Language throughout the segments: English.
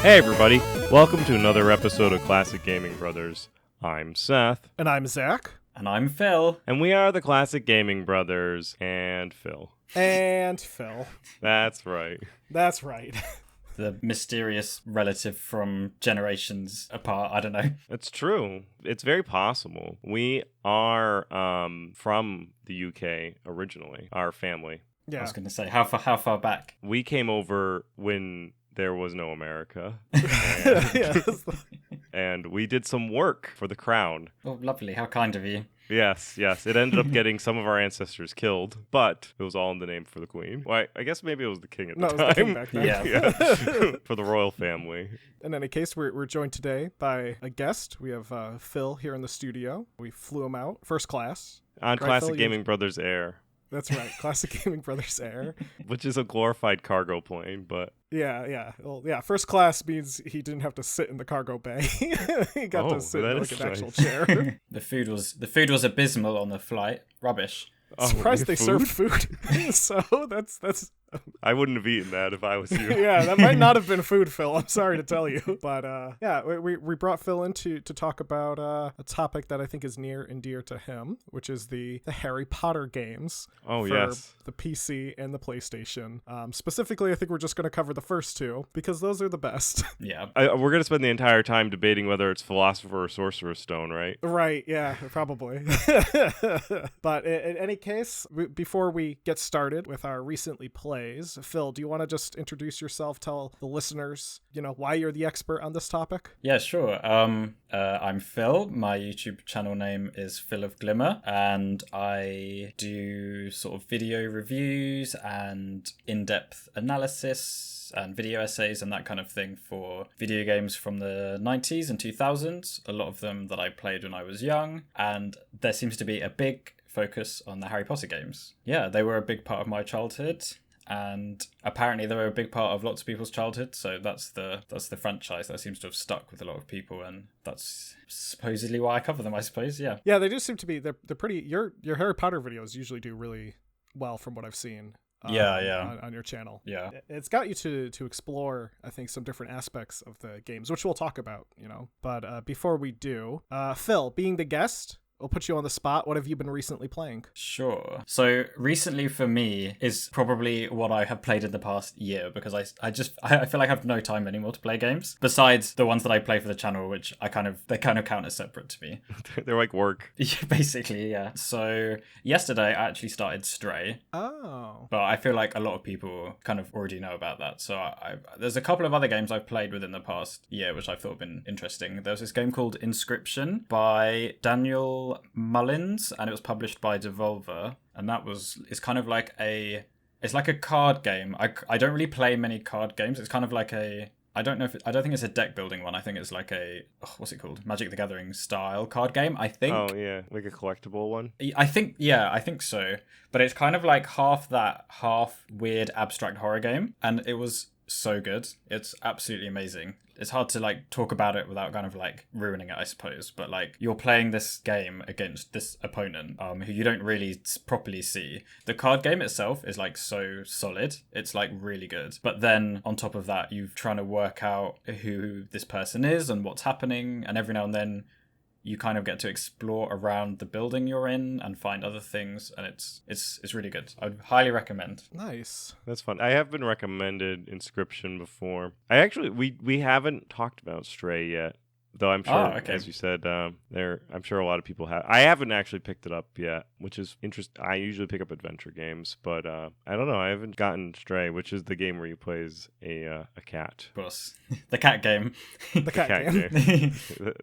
Hey everybody, welcome to another episode of Classic Gaming Brothers. I'm Seth. And I'm Zach. And I'm Phil. And we are the Classic Gaming Brothers and Phil. And Phil. That's right. That's right. The mysterious relative from generations apart, I don't know. It's true. It's very possible. We are from the UK originally, our family. Yeah. I was going to say, how far back? We came over when there was no America. Yes. And we did some work for the crown. Oh, lovely. How kind of you. Yes. It ended up getting some of our ancestors killed, but it was all in the name for the queen. Well, I guess maybe it was the king at the time. It was the king back then. Yeah. For the royal family. In any case, we're joined today by a guest. We have Phil here in the studio. We flew him out, first class. On Right, Classic Phil, Gaming Brothers Air. That's right, Classic Gaming Brothers Air. Which is a glorified cargo plane, but... Yeah. Well, yeah, first class means he didn't have to sit in the cargo bay. He got to sit in like an actual chair. The food was abysmal on the flight. Rubbish. Surprised they food? served food. So that's I wouldn't have eaten that if I was you. yeah, that might not have been food, Phil. I'm sorry to tell you. But yeah, we brought Phil in to talk about a topic that I think is near and dear to him, which is the Harry Potter games. Oh, for yes. the PC and the PlayStation. Specifically, I think we're just going to cover the first two because those are the best. Yeah. We're going to spend the entire time debating whether it's Philosopher or Sorcerer Stone, right? Right, yeah, probably. But in any case, before we get started with our recently plays, Phil, do you want to just introduce yourself, tell the listeners, why you're the expert on this topic? Yeah, sure. I'm Phil. My YouTube channel name is Phil of Glimmer, and I do sort of video reviews and in-depth analysis and video essays and that kind of thing for video games from the 90s and 2000s, a lot of them that I played when I was young, and there seems to be a big focus on the Harry Potter games. Yeah, they were a big part of my childhood, and apparently they were a big part of lots of people's childhood, so that's the franchise that seems to have stuck with a lot of people, and that's supposedly why I cover them, I suppose. Yeah They do seem to be, they're pretty, your Harry Potter videos usually do really well from what I've seen. On your channel. Yeah. It's got you to explore, I think, some different aspects of the games, which we'll talk about, But before we do, Phil, being the guest, we'll put you on the spot. What have you been recently playing? Sure. So recently for me is probably what I have played in the past year, because I feel like I have no time anymore to play games besides the ones that I play for the channel, which they kind of count as separate to me. They're like work. Yeah, basically, yeah. So yesterday I actually started Stray. Oh. But I feel like a lot of people kind of already know about that. So there's a couple of other games I've played within the past year which I thought have been interesting. There was this game called Inscription by Daniel Mullins, and it was published by Devolver, and it's kind of like it's like a card game. I don't really play many card games. It's kind of like I don't think it's a deck building one. I think it's like what's it called? Magic the Gathering style card game, I think. Oh, yeah. Like a collectible one? I think so. But it's kind of like half that, half weird abstract horror game. And it was so good. It's absolutely amazing. It's hard to talk about it without kind of ruining it, I suppose. But you're playing this game against this opponent who you don't really properly see. The card game itself is so solid. It's really good. But then on top of that, you're trying to work out who this person is and what's happening. And every now and then you kind of get to explore around the building you're in and find other things, and it's really good. I'd highly recommend. Nice. That's fun. I have been recommended Inscription before. We haven't talked about Stray yet, though I'm sure, as you said, I'm sure a lot of people have. I haven't actually picked it up yet, which is interesting. I usually pick up adventure games, but I don't know. I haven't gotten Stray, which is the game where you play as a cat. Of course. The cat game. The cat game.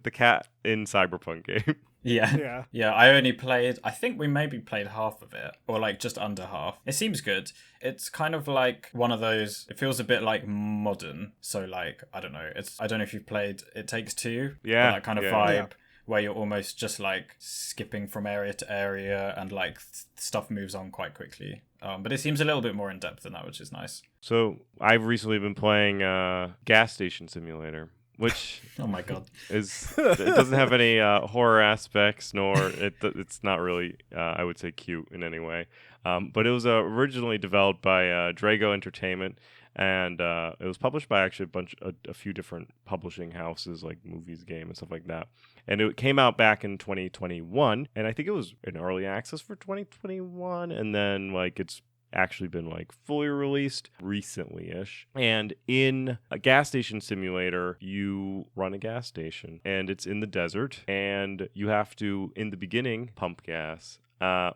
The cat in Cyberpunk game. Yeah. I think we maybe played half of it, or just under half. It seems good. It's kind of like one of those, it feels a bit modern. So I don't know. I don't know if you've played It Takes Two. Yeah. That kind of vibe where you're almost just skipping from area to area and stuff moves on quite quickly. But it seems a little bit more in depth than that, which is nice. So I've recently been playing Gas Station Simulator, which oh my god, it doesn't have any horror aspects, nor it's not really I would say cute in any way. But it was originally developed by Drago Entertainment, and it was published by actually a few different publishing houses like Movies Game and stuff like that. And it came out back in 2021, and I think it was in early access for 2021, and then like it's actually been like fully released recently-ish. And in a gas station simulator, you run a gas station, and it's in the desert, and you have to, in the beginning, pump gas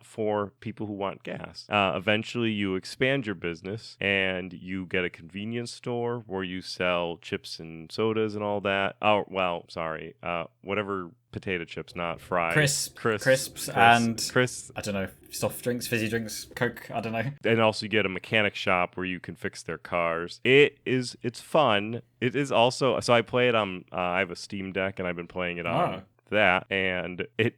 for people who want gas. Eventually, you expand your business and you get a convenience store where you sell chips and sodas and all that. Oh, well, sorry. Whatever potato chips, not fried. Crisps, and I don't know, soft drinks, fizzy drinks, Coke, I don't know. And also you get a mechanic shop where you can fix their cars. It's fun. It is also, so I play it on, I have a Steam Deck and I've been playing it on that, and it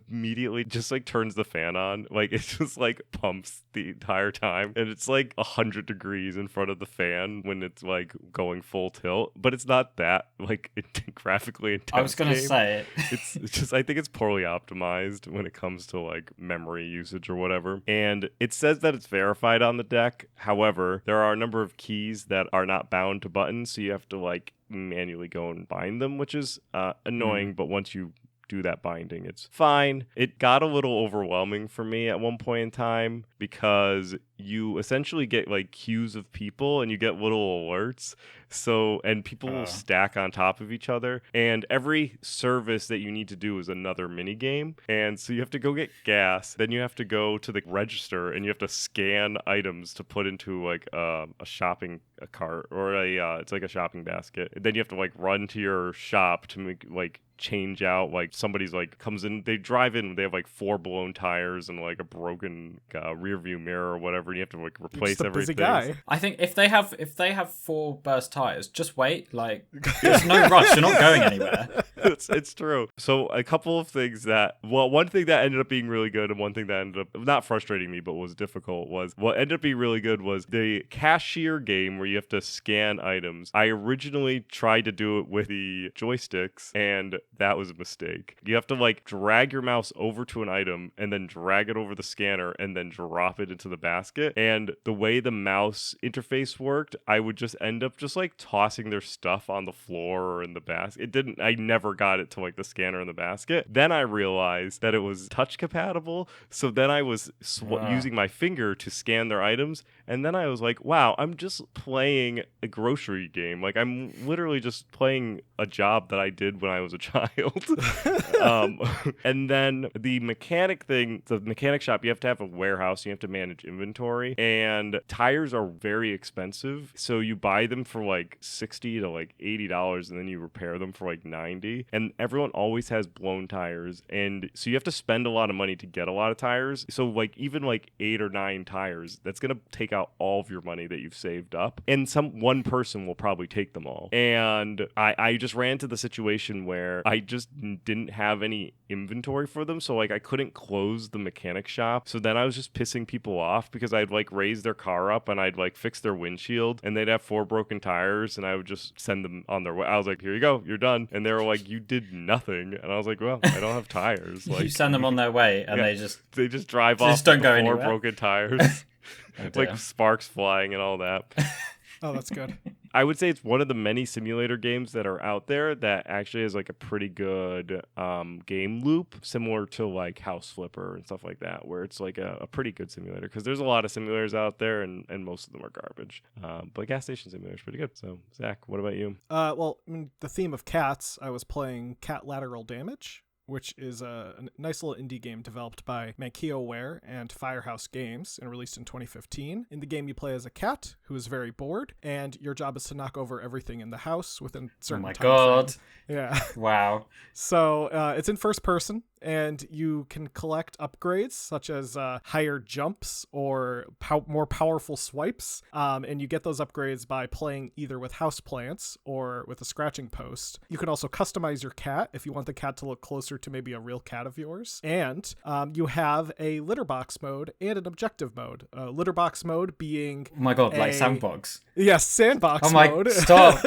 immediately just like turns the fan on. Like it just like pumps the entire time, and it's like 100 degrees in front of the fan when it's like going full tilt, but it's not that like graphically intense. I was gonna say it's just, I think it's poorly optimized when it comes to like memory usage or whatever. And it says that it's verified on the deck. However, there are a number of keys that are not bound to buttons, so you have to like manually go and bind them, which is annoying, but once you do that binding, it's fine. It got a little overwhelming for me at one point in time because you essentially get like queues of people and you get little alerts. So, and people will stack on top of each other, and every service that you need to do is another mini game. And so you have to go get gas, then you have to go to the register and you have to scan items to put into like a shopping cart or it's like a shopping basket. And then you have to like run to your shop to make like change out, like somebody's like comes in, they drive in, they have like 4 blown tires and like a broken rear view mirror or whatever, and you have to like replace everything. Busy guy. I think if they have 4 burst tires, just wait. Like there's no rush. You're not going anywhere. It's true. So a couple of things that, well, one thing that ended up being really good and one thing that ended up not frustrating me but was difficult was, what ended up being really good was the cashier game where you have to scan items. I originally tried to do it with the joysticks, and that was a mistake. You have to like drag your mouse over to an item and then drag it over the scanner and then drop it into the basket. And the way the mouse interface worked, I would just end up just like tossing their stuff on the floor or in the basket. I never got it to like the scanner in the basket. Then I realized that it was touch compatible. So then I was using my finger to scan their items. And then I was like, wow, I'm just playing a grocery game. Like I'm literally just playing a job that I did when I was a child. And then the mechanic thing, the mechanic shop, you have to have a warehouse, you have to manage inventory, and tires are very expensive. So you buy them for like $60 to like $80, and then you repair them for like $90. And everyone always has blown tires, and so you have to spend a lot of money to get a lot of tires. So like even like 8 or 9 tires, that's gonna take out all of your money that you've saved up, and one person will probably take them all. And I just ran into the situation where I just didn't have any inventory for them, so like I couldn't close the mechanic shop. So then I was just pissing people off because I'd like raise their car up and I'd like fix their windshield, and they'd have 4 broken tires, and I would just send them on their way. I was like, here you go, you're done. And they were like, you did nothing. And I was like, well, I don't have tires. Like, you send them on their way and they just drive off just don't go 4 anywhere. broken tires. Like sparks flying and all that. Oh, that's good. I would say it's one of the many simulator games that are out there that actually has like a pretty good game loop, similar to like House Flipper and stuff like that, where it's like a pretty good simulator, because there's a lot of simulators out there and most of them are garbage. But Gas Station Simulator is pretty good. So Zach, what about you? Well, in the theme of cats, I was playing Cat Lateral Damage, which is a nice little indie game developed by MankioWare and Firehouse Games and released in 2015. In the game, you play as a cat who is very bored, and your job is to knock over everything in the house within a certain time. Oh my god. Frame. Yeah. Wow. So it's in first person, and you can collect upgrades such as higher jumps or more powerful swipes. And you get those upgrades by playing either with houseplants or with a scratching post. You can also customize your cat if you want the cat to look closer to maybe a real cat of yours. And you have a litter box mode and an objective mode. Litter box mode being... Oh my god, like sandbox. Yes, sandbox mode. Stop.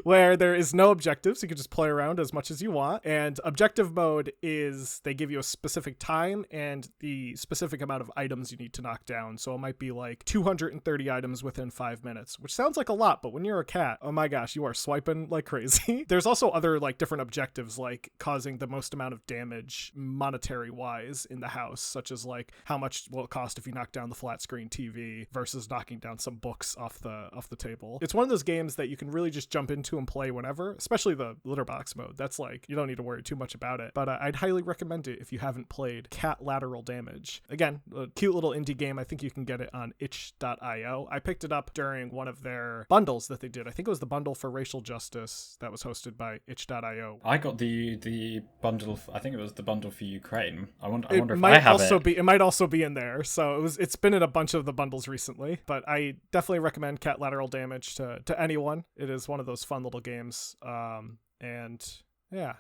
Where there is no objectives. You can just play around as much as you want. And objective mode is is they give you a specific time and the specific amount of items you need to knock down. So it might be like 230 items within 5 minutes, which sounds like a lot, but when you're a cat, oh my gosh, you are swiping like crazy. There's also other like different objectives, like causing the most amount of damage monetary wise in the house, such as like how much will it cost if you knock down the flat screen TV versus knocking down some books off the table. It's one of those games that you can really just jump into and play whenever, especially the litter box mode. That's like, you don't need to worry too much about it, but I'd highly recommend it if you haven't played Cat Lateral Damage. Again, a cute little indie game. I think you can get it on itch.io. I picked it up during one of their bundles that they did. I think it was the bundle for racial justice that was hosted by itch.io. I got the bundle. I think it was the bundle for Ukraine. I wonder if I have it. It might also be in there. So it's been in a bunch of the bundles recently, but I definitely recommend Cat Lateral Damage to anyone. It is one of those fun little games. And yeah,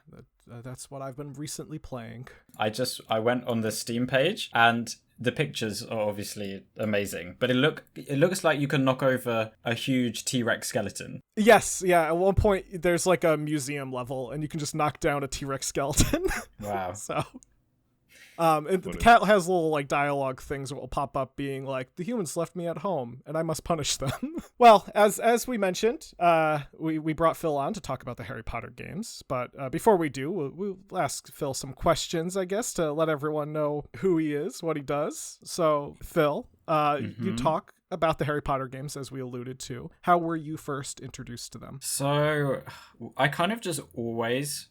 that's what I've been recently playing. I went on the Steam page and the pictures are obviously amazing, but it looks like you can knock over a huge T-Rex skeleton. Yes, yeah. At one point, there's like a museum level, and you can just knock down a T-Rex skeleton. Wow. So, the cat has little like dialogue things that will pop up, being like, "The humans left me at home, and I must punish them." Well, as we mentioned, we brought Phil on to talk about the Harry Potter games, but before we do, we'll ask Phil some questions, I guess, to let everyone know who he is, what he does. So, Phil, you talk about the Harry Potter games, as we alluded to. How were you first introduced to them? So, I kind of just always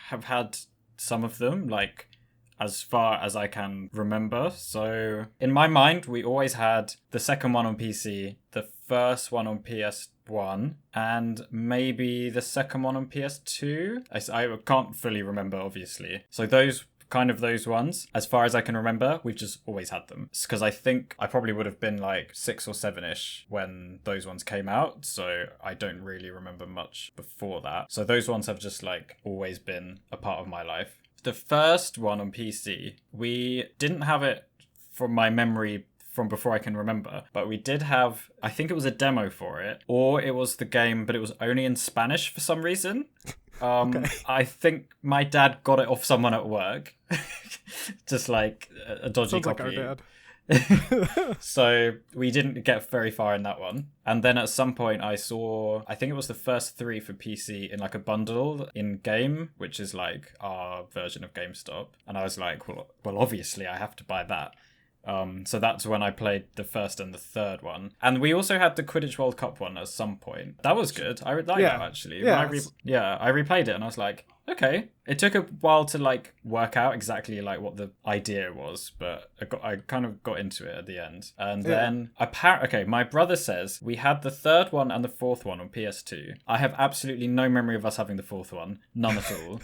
have had some of them, like, as far as I can remember. So in my mind, we always had the second one on PC, the first one on PS1, and maybe the second one on PS2. I can't fully remember, obviously. So those ones, as far as I can remember, we've just always had them. Because I think I probably would have been like 6 or 7-ish when those ones came out. So I don't really remember much before that. So those ones have just like always been a part of my life. The first one on PC, we didn't have it from my memory from before I can remember, but we did have, I think it was a demo for it, or it was the game, but it was only in Spanish for some reason. Okay. I think my dad got it off someone at work. Just like a dodgy Sounds copy. Like our dad. So we didn't get very far in that one. And then at some point I think it was the first 3 for PC in like a bundle in Game, which is like our version of GameStop. And I was like, well, obviously I have to buy that. So that's when I played the first and the third one. And we also had the Quidditch World Cup one at some point. That was good. I liked that actually. Yeah. I replayed it and I was like, okay. It took a while to like work out exactly like what the idea was, but I kind of got into it at the end. And then my brother says we had the third one and the fourth one on PS2. I have absolutely no memory of us having the fourth one. None at all.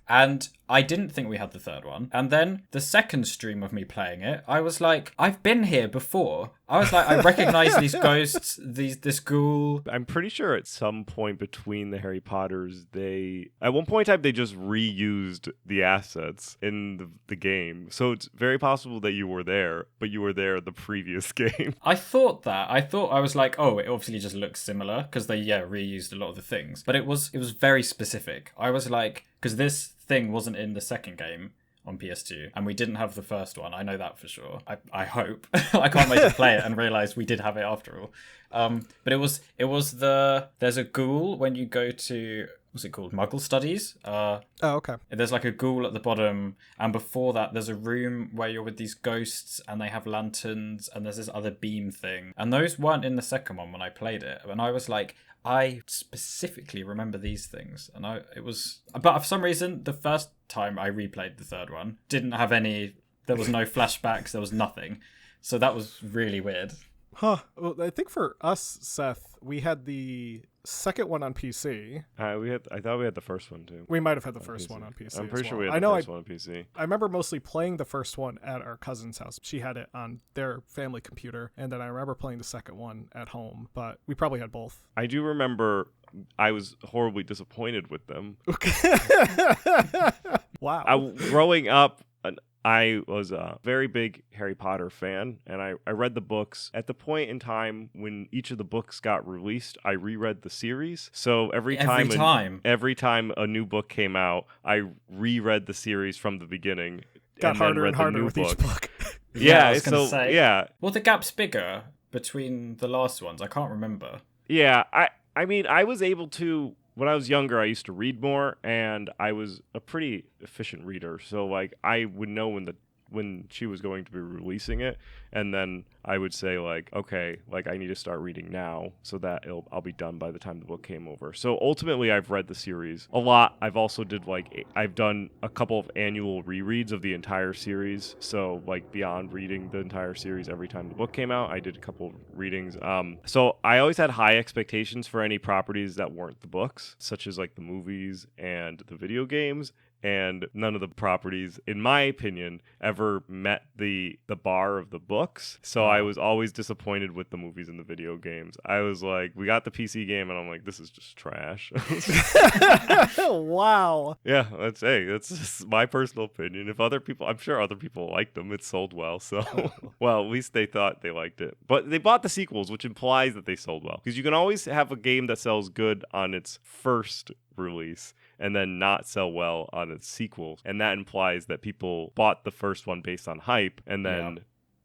And I didn't think we had the third one. And then the second stream of me playing it, I was like, I've been here before. I was like, I recognize these ghosts, this ghoul. I'm pretty sure at some point between the Harry Potters, at one point in time, they just reused the assets in the game. So it's very possible that you were there, but you were there the previous game. I thought I was like, oh, it obviously just looks similar because they, reused a lot of the things. But it was very specific. I was like, because this thing wasn't in the second game on PS2 and we didn't have the first one. I know that for sure. I hope. I can't wait to play it and realize we did have it after all. But it was there's a ghoul when you go to, what's it called? Muggle Studies. Okay. There's like a ghoul at the bottom, and before that there's a room where you're with these ghosts and they have lanterns and there's this other beam thing. And those weren't in the second one when I played it. And I was like, I specifically remember these things. And but for some reason, the first time I replayed the third one, there was no flashbacks, there was nothing. So that was really weird. Huh. Well, I think for us, Seth, we had the second one on PC. I thought we had the first one too. We might have had the first one on PC. I'm pretty sure we had the first one on PC. I remember mostly playing the first one at our cousin's house. She had it on their family computer, and then I remember playing the second one at home, but we probably had both. I do remember I was horribly disappointed with them. Okay. Wow. Growing up, I was a very big Harry Potter fan, and I read the books. At the point in time when each of the books got released, I reread the series. So every time a new book came out, I reread the series from the beginning. Got and harder then read and harder the new with book. each book. Yeah, I was gonna say. Well, the gap's bigger between the last ones. I can't remember. Yeah, I mean, I was able to. When I was younger, I used to read more, and I was a pretty efficient reader. So, like, I would know when she was going to be releasing it, and then I would say, like, okay, like, I need to start reading now so that I'll be done by the time the book came over. So ultimately, I've read the series a lot. I've also I've done a couple of annual rereads of the entire series. So, like, beyond reading the entire series every time the book came out, I did a couple of readings. So I always had high expectations for any properties that weren't the books, such as, like, the movies and the video games. And none of the properties, in my opinion, ever met the bar of the books. So I was always disappointed with the movies and the video games. I was like, we got the PC game, and I'm like, this is just trash. Wow. Yeah, that's just my personal opinion. I'm sure other people liked them. It sold well, so well, at least they thought they liked it. But they bought the sequels, which implies that they sold well, because you can always have a game that sells good on its first release and then not sell well on its sequels, and that implies that people bought the first one based on hype and then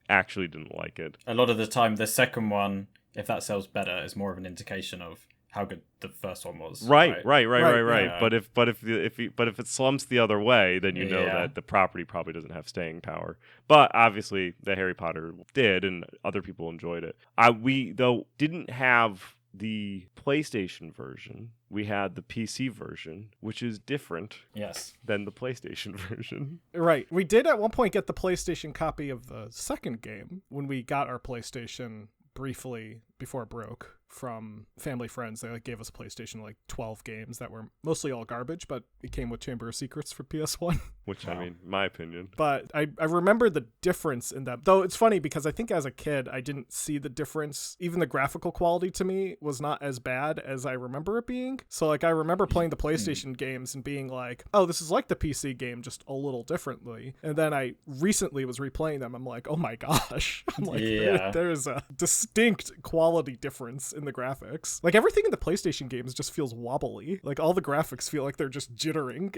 actually didn't like it. A lot of the time, the second one, if that sells better, is more of an indication of how good the first one was. Right. Yeah. But if it slumps the other way, then you know that the property probably doesn't have staying power. But obviously, the Harry Potter did, and other people enjoyed it. We though didn't have the PlayStation version. We had the PC version, which is different than the PlayStation version. Right. We did at one point get the PlayStation copy of the second game when we got our PlayStation briefly before it broke from family friends. They gave us a PlayStation, 12 games that were mostly all garbage, but it came with Chamber of Secrets for PS1. Which, I mean, my opinion. But I remember the difference in that. Though it's funny because I think as a kid, I didn't see the difference. Even the graphical quality to me was not as bad as I remember it being. So, I remember playing the PlayStation games and being like, oh, this is like the PC game, just a little differently. And then I recently was replaying them. I'm like, oh my gosh. I'm like, there's a distinct quality difference in the graphics. Everything in the PlayStation games just feels wobbly. All the graphics feel like they're just jittering.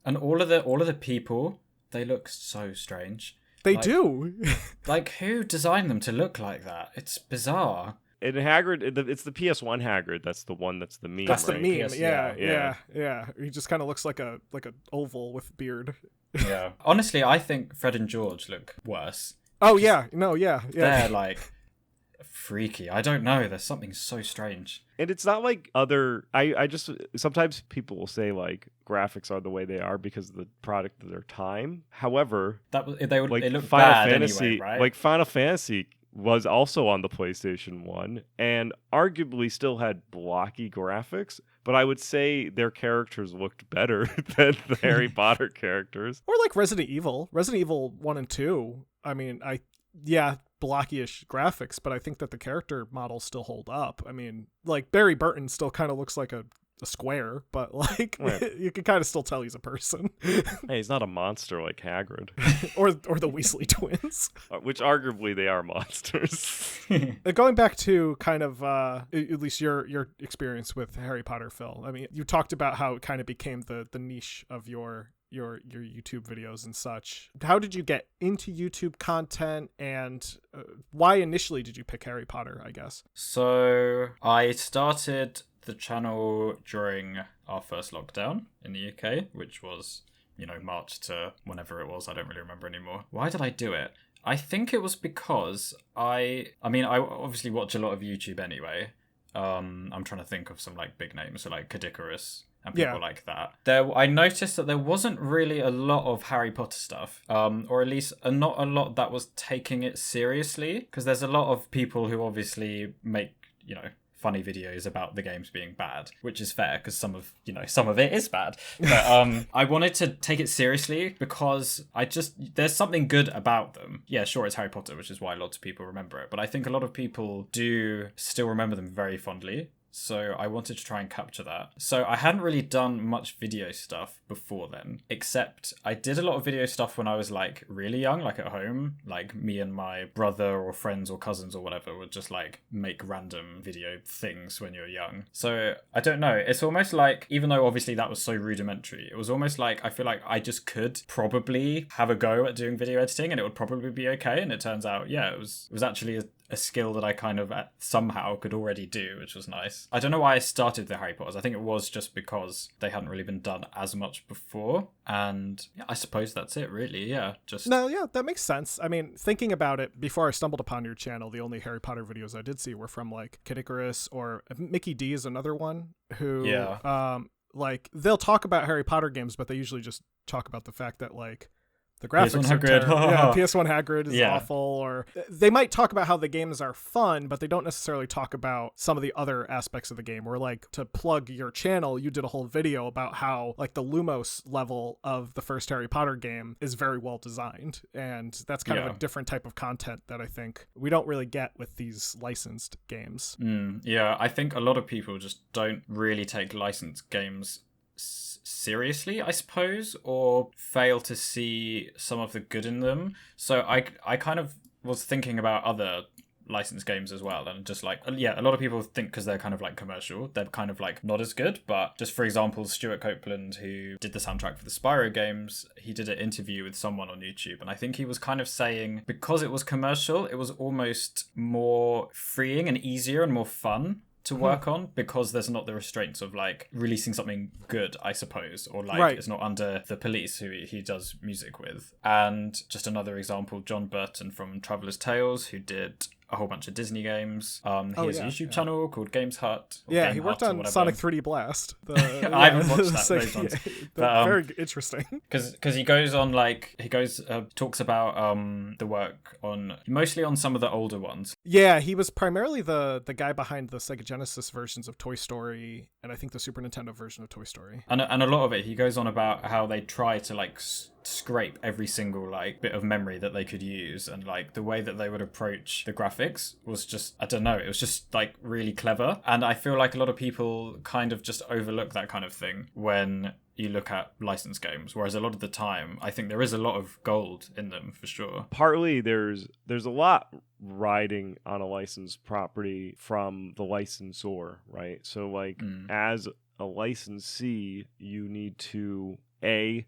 And all of the people, they look so strange. They do. Who designed them to look like that? It's bizarre. And Hagrid, it's the PS1 Hagrid. That's the one that's the meme. That's right? the meme. Yeah. He just kind of looks like an oval with beard. Yeah. Honestly, I think Fred and George look worse. Oh, yeah. No, yeah. They're freaky. I don't know. There's something so strange. And it's not like other. I just sometimes people will say graphics are the way they are because of the product of their time. However, it looked Final bad Fantasy, anyway, right? Final Fantasy was also on the PlayStation 1 and arguably still had blocky graphics, but I would say their characters looked better than the Harry Potter characters. Or Resident Evil. Resident Evil 1 and 2. I mean, blocky-ish graphics, but I think that the character models still hold up. I mean, Barry Burton still kind of looks like a square, but you can kind of still tell he's a person. Hey, he's not a monster like Hagrid. or the Weasley twins. Which arguably they are monsters. Going back to kind of at least your experience with Harry Potter, Phil. I mean, you talked about how it kind of became the niche of your YouTube videos and such. How did you get into YouTube content, and why initially did you pick Harry Potter, I guess? So I started the channel during our first lockdown in the UK, which was, March to whenever it was. I don't really remember anymore. Why did I do it? I think it was because I obviously watch a lot of YouTube anyway. I'm trying to think of some big names, so Kadikarus and people like that. I noticed that there wasn't really a lot of Harry Potter stuff, or at least not a lot that was taking it seriously, because there's a lot of people who obviously make, funny videos about the games being bad, which is fair because some of it is bad. But I wanted to take it seriously because there's something good about them. Yeah, sure, it's Harry Potter, which is why lots of people remember it. But I think a lot of people do still remember them very fondly. So I wanted to try and capture that. So I hadn't really done much video stuff before then, except I did a lot of video stuff when I was like really young, like at home. Like me and my brother or friends or cousins or whatever would just like make random video things when you're young. So I don't know. It's almost like, even though obviously that was so rudimentary, it was almost like I feel like I just could probably have a go at doing video editing and it would probably be okay. And it turns out, yeah, it was actually a skill that I kind of somehow could already do, which was nice. I don't know why I started the Harry Potters. I think it was just because they hadn't really been done as much before. And yeah, I suppose that's it, really. Yeah, just... No, yeah, that makes sense. I mean, thinking about it, before I stumbled upon your channel, the only Harry Potter videos I did see were from like Kid Icarus, or Mickey D is another one who, like, they'll talk about Harry Potter games, but they usually just talk about the fact that, like, the graphics are terrible. Yeah, PS1 Hagrid is awful. Or they might talk about how the games are fun, but they don't necessarily talk about some of the other aspects of the game. Or like, to plug your channel, you did a whole video about how like the Lumos level of the first Harry Potter game is very well designed. And that's kind of a different type of content that I think we don't really get with these licensed games. Yeah, I think a lot of people just don't really take licensed games seriously, I suppose, or fail to see some of the good in them. So I kind of was thinking about other licensed games as well, and just like, yeah, a lot of people think because they're kind of like commercial, they're kind of like not as good. But just for example, Stuart Copeland, who did the soundtrack for the Spyro games, he did an interview with someone on YouTube, and I think he was kind of saying because it was commercial, it was almost more freeing and easier and more fun to work on, because there's not the restraints of like releasing something good, I suppose, or like it's not under the police who he does music with. And just another example, John Burton from Traveller's Tales, who did a whole bunch of Disney games. He has a YouTube channel called Games Hut. Yeah, he worked on Sonic 3D Blast. I haven't watched those ones. But, very interesting. Because he goes on talks about the work on mostly on some of the older ones. Yeah, he was primarily the guy behind the Sega Genesis versions of Toy Story, and I think the Super Nintendo version of Toy Story. And a lot of it, he goes on about how they try to like scrape every single like bit of memory that they could use, and like the way that they would approach the graphics was just, I don't know, it was just like really clever. And I feel like a lot of people kind of just overlook that kind of thing when you look at licensed games, whereas a lot of the time I think there is a lot of gold in them for sure. Partly there's a lot riding on a licensed property from the licensor, right? So like as a licensee, you need to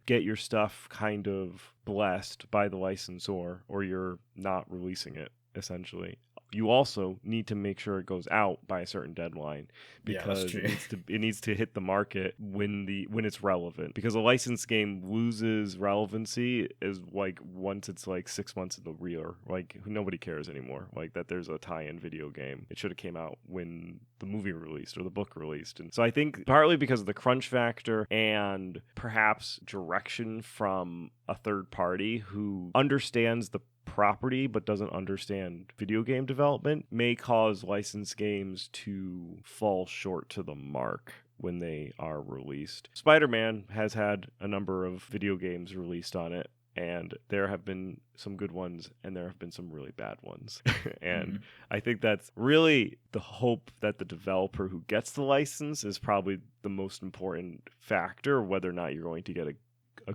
get your stuff kind of blessed by the licensor, or you're not releasing it, essentially. You also need to make sure it goes out by a certain deadline, because it needs to hit the market when it's relevant. Because a licensed game loses relevancy is like once it's like 6 months in the rear. Like nobody cares anymore. Like that there's a tie-in video game. It should have came out when the movie released or the book released. And so I think partly because of the crunch factor and perhaps direction from a third party who understands the property but doesn't understand video game development may cause licensed games to fall short to the mark when they are released. Spider-Man has had a number of video games released on it, and there have been some good ones and there have been some really bad ones. And I think that's really the hope, that the developer who gets the license is probably the most important factor, whether or not you're going to get a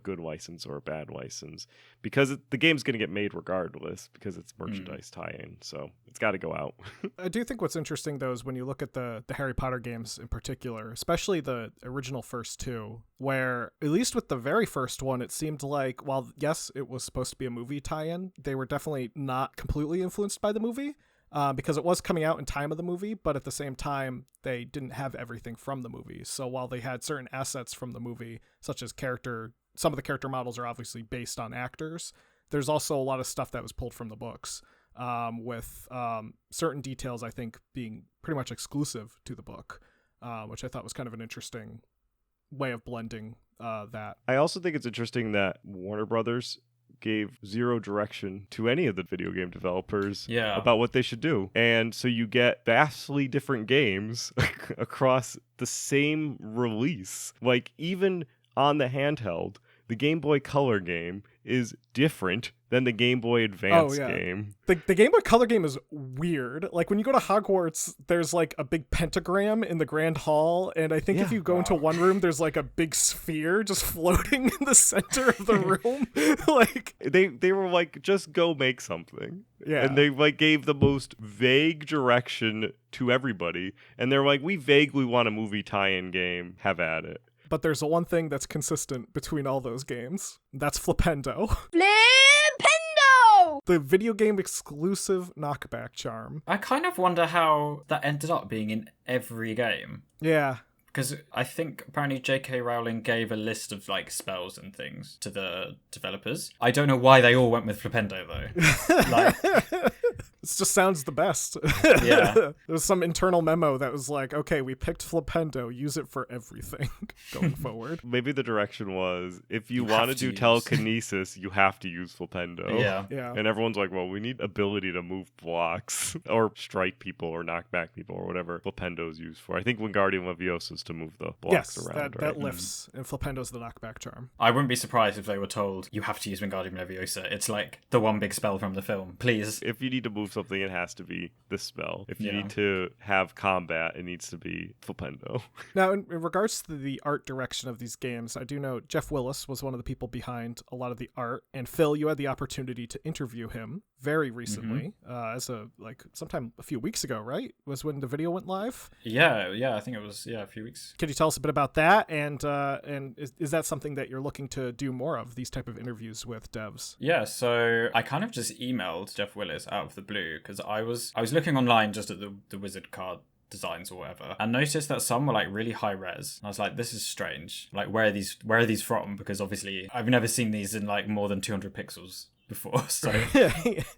good license or a bad license, because the game's going to get made regardless, because it's merchandise tie-in, so it's got to go out. I do think what's interesting though is when you look at the Harry Potter games in particular, especially the original first two, where at least with the very first one, it seemed like, while yes, it was supposed to be a movie tie-in, they were definitely not completely influenced by the movie. Because it was coming out in time of the movie, but at the same time, they didn't have everything from the movie. So while they had certain assets from the movie, such as some of the character models are obviously based on actors, there's also a lot of stuff that was pulled from the books, with certain details, I think, being pretty much exclusive to the book, which I thought was kind of an interesting way of blending that. I also think it's interesting that Warner Brothers gave zero direction to any of the video game developers about what they should do. And so you get vastly different games across the same release. Like even on the handheld, the Game Boy Color game is different than the Game Boy Advance game. The Game Boy Color game is weird. Like, when you go to Hogwarts, there's like a big pentagram in the Grand Hall, and I think if you go into one room, there's like a big sphere just floating in the center of the room. Like, they were like, just go make something. Yeah. And they like gave the most vague direction to everybody. And they're like, we vaguely want a movie tie-in game. Have at it. But there's the one thing that's consistent between all those games. That's Flipendo. Flipendo! The video game exclusive knockback charm. I kind of wonder how that ended up being in every game. Yeah. Because I think apparently J.K. Rowling gave a list of like spells and things to the developers. I don't know why they all went with Flipendo though. Like, it just sounds the best. Yeah. There's some internal memo that was like, okay, we picked Flipendo, use it for everything going forward. Maybe the direction was, if you want to do telekinesis, you have to use Flipendo. Yeah. And everyone's like, well, we need ability to move blocks or strike people or knock back people or whatever Flipendo's used for. I think Wingardium Leviosa is to move the blocks around, that lifts, and Flipendo's the knockback charm. I wouldn't be surprised if they were told, you have to use Wingardium Leviosa. It's like the one big spell from the film. Please. If you need to move something, it has to be this spell. If you need to have combat, it needs to be Flipendo. Now, in regards to the art direction of these games, I do know Jeff Willis was one of the people behind a lot of the art. And Phil, you had the opportunity to interview him very recently, sometime a few weeks ago, right? Was when the video went live? Yeah, I think it was, a few weeks. Could you tell us a bit about that? And is that something that you're looking to do more of, these type of interviews with devs? Yeah, so I kind of just emailed Jeff Willis out of the blue because I was looking online just at the wizard card designs or whatever, and noticed that some were like really high res. And I was like, this is strange. Like, where are these from? Because obviously I've never seen these in like more than 200 pixels before. So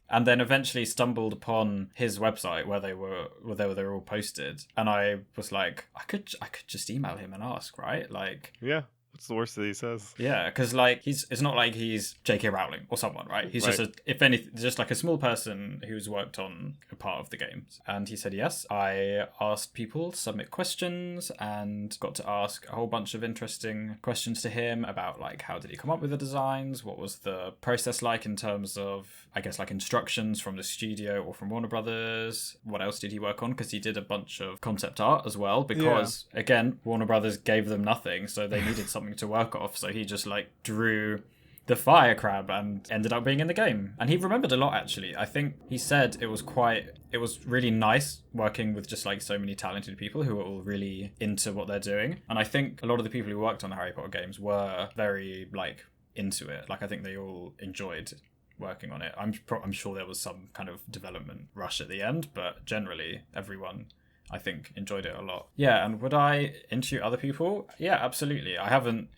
and then eventually stumbled upon his website where they were all posted, and I was like, I could just email him and ask, right? Like, yeah. What's the worst that he says? Yeah, because like it's not like he's J.K. Rowling or someone, right? He's just like a small person who's worked on a part of the games. And he said yes. I asked people to submit questions and got to ask a whole bunch of interesting questions to him about like, how did he come up with the designs? What was the process like in terms of, I guess, like instructions from the studio or from Warner Brothers? What else did he work on? Because he did a bunch of concept art as well, because again, Warner Brothers gave them nothing, so they needed something to work off. So he just like drew the fire crab and ended up being in the game. And he remembered a lot, actually. I think he said it was really nice working with just like so many talented people who are all really into what they're doing. And I think a lot of the people who worked on the Harry Potter games were very like into it. Like, I think they all enjoyed working on it. I'm sure there was some kind of development rush at the end, but generally everyone, I think, enjoyed it a lot. Yeah, and would I interview other people? Yeah, absolutely. I haven't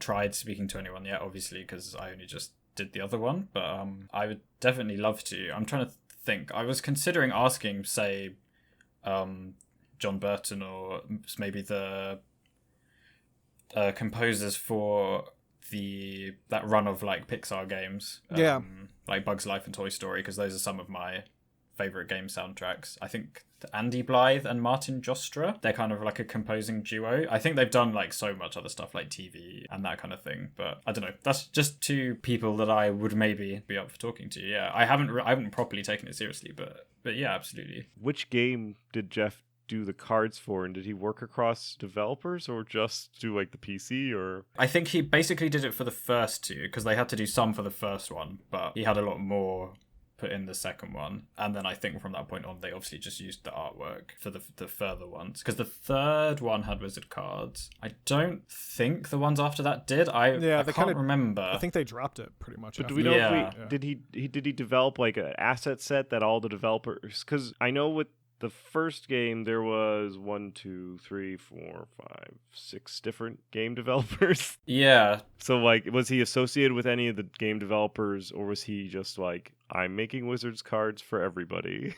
tried speaking to anyone yet, obviously, because I only just did the other one, but I would definitely love to. I'm trying to think. I was considering asking, say, John Burton or maybe the composers for that run of like Pixar games. Like Bugs Life and Toy Story, because those are some of my favorite game soundtracks. I think Andy Blythe and Martin Jostra, they're kind of like a composing duo. I think they've done like so much other stuff like TV and that kind of thing, but I don't know. That's just two people that I would maybe be up for talking to. Yeah, I haven't properly taken it seriously, but yeah, absolutely. Which game did Jeff do the cards for, and did he work across developers or just do like the PC? Or I think he basically did it for the first two, because they had to do some for the first one, but he had a lot more put in the second one. And then I think from that point on, they obviously just used the artwork for the further ones, because the third one had wizard cards. I don't think the ones after that did. I can't remember. I think they dropped it pretty much. But do we know if did he develop like an asset set that all the developers, because I know with the first game, there was 1, 2, 3, 4, 5, 6 different game developers. Yeah. So, like, was he associated with any of the game developers, or was he just like, I'm making Wizards cards for everybody?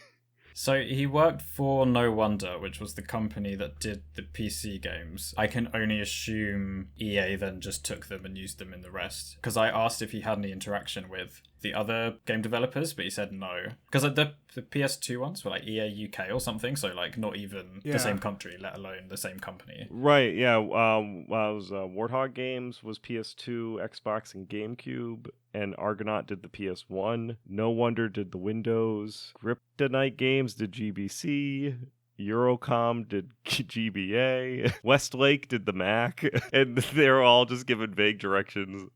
So he worked for No Wonder, which was the company that did the PC games. I can only assume EA then just took them and used them in the rest, because I asked if he had any interaction with the other game developers, but he said no. Because like, the PS2 ones were like EA UK or something, so like not even the same country, let alone the same company. Right, yeah. Was Warthog Games was PS2, Xbox, and GameCube, and Argonaut did the PS1. No Wonder did the Windows. Kryptonite Games did GBC. Eurocom did GBA, Westlake did the Mac, and they're all just given vague directions.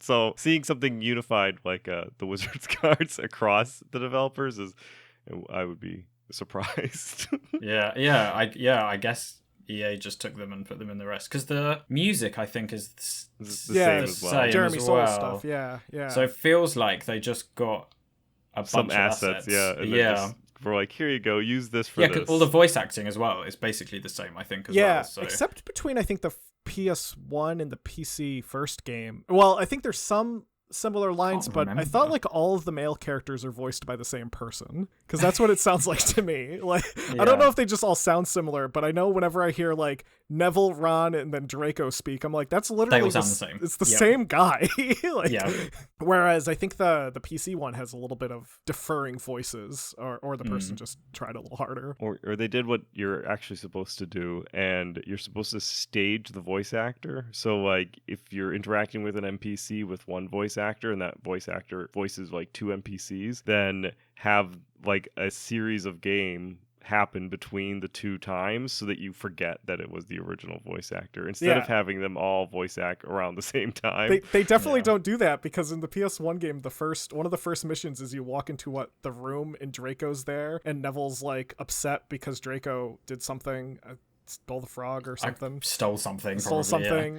So seeing something unified like the Wizards cards across the developers I would be surprised. I guess EA just took them and put them in the rest, because the music I think is the same as well. Jeremy Soule stuff. Yeah. So it feels like they just got a some bunch of assets. Yeah. We're like, here you go, use this for this. Yeah, all the voice acting as well is basically the same, I think, as well. So. Except between, I think, the PS1 and the PC first game. Well, I think there's some similar lines, but I thought like all of the male characters are voiced by the same person, because that's what it sounds like to me. Like, I don't know if they just all sound similar, but I know whenever I hear like Neville, Ron, and then Draco speak, I'm like, that's literally they all sound the same. It's the same guy. Whereas I think the PC one has a little bit of deferring voices, or the person just tried a little harder, or they did what you're actually supposed to do, and you're supposed to stage the voice actor. So like if you're interacting with an NPC with one voice actor and that voice actor voices like two NPCs, then have like a series of game happen between the two times so that you forget that it was the original voice actor, instead of having them all voice act around the same time. They definitely don't do that, because in the PS1 game, one of the first missions is you walk into the room and Draco's there, and Neville's like upset because Draco did something, stole the frog or something. Stole something.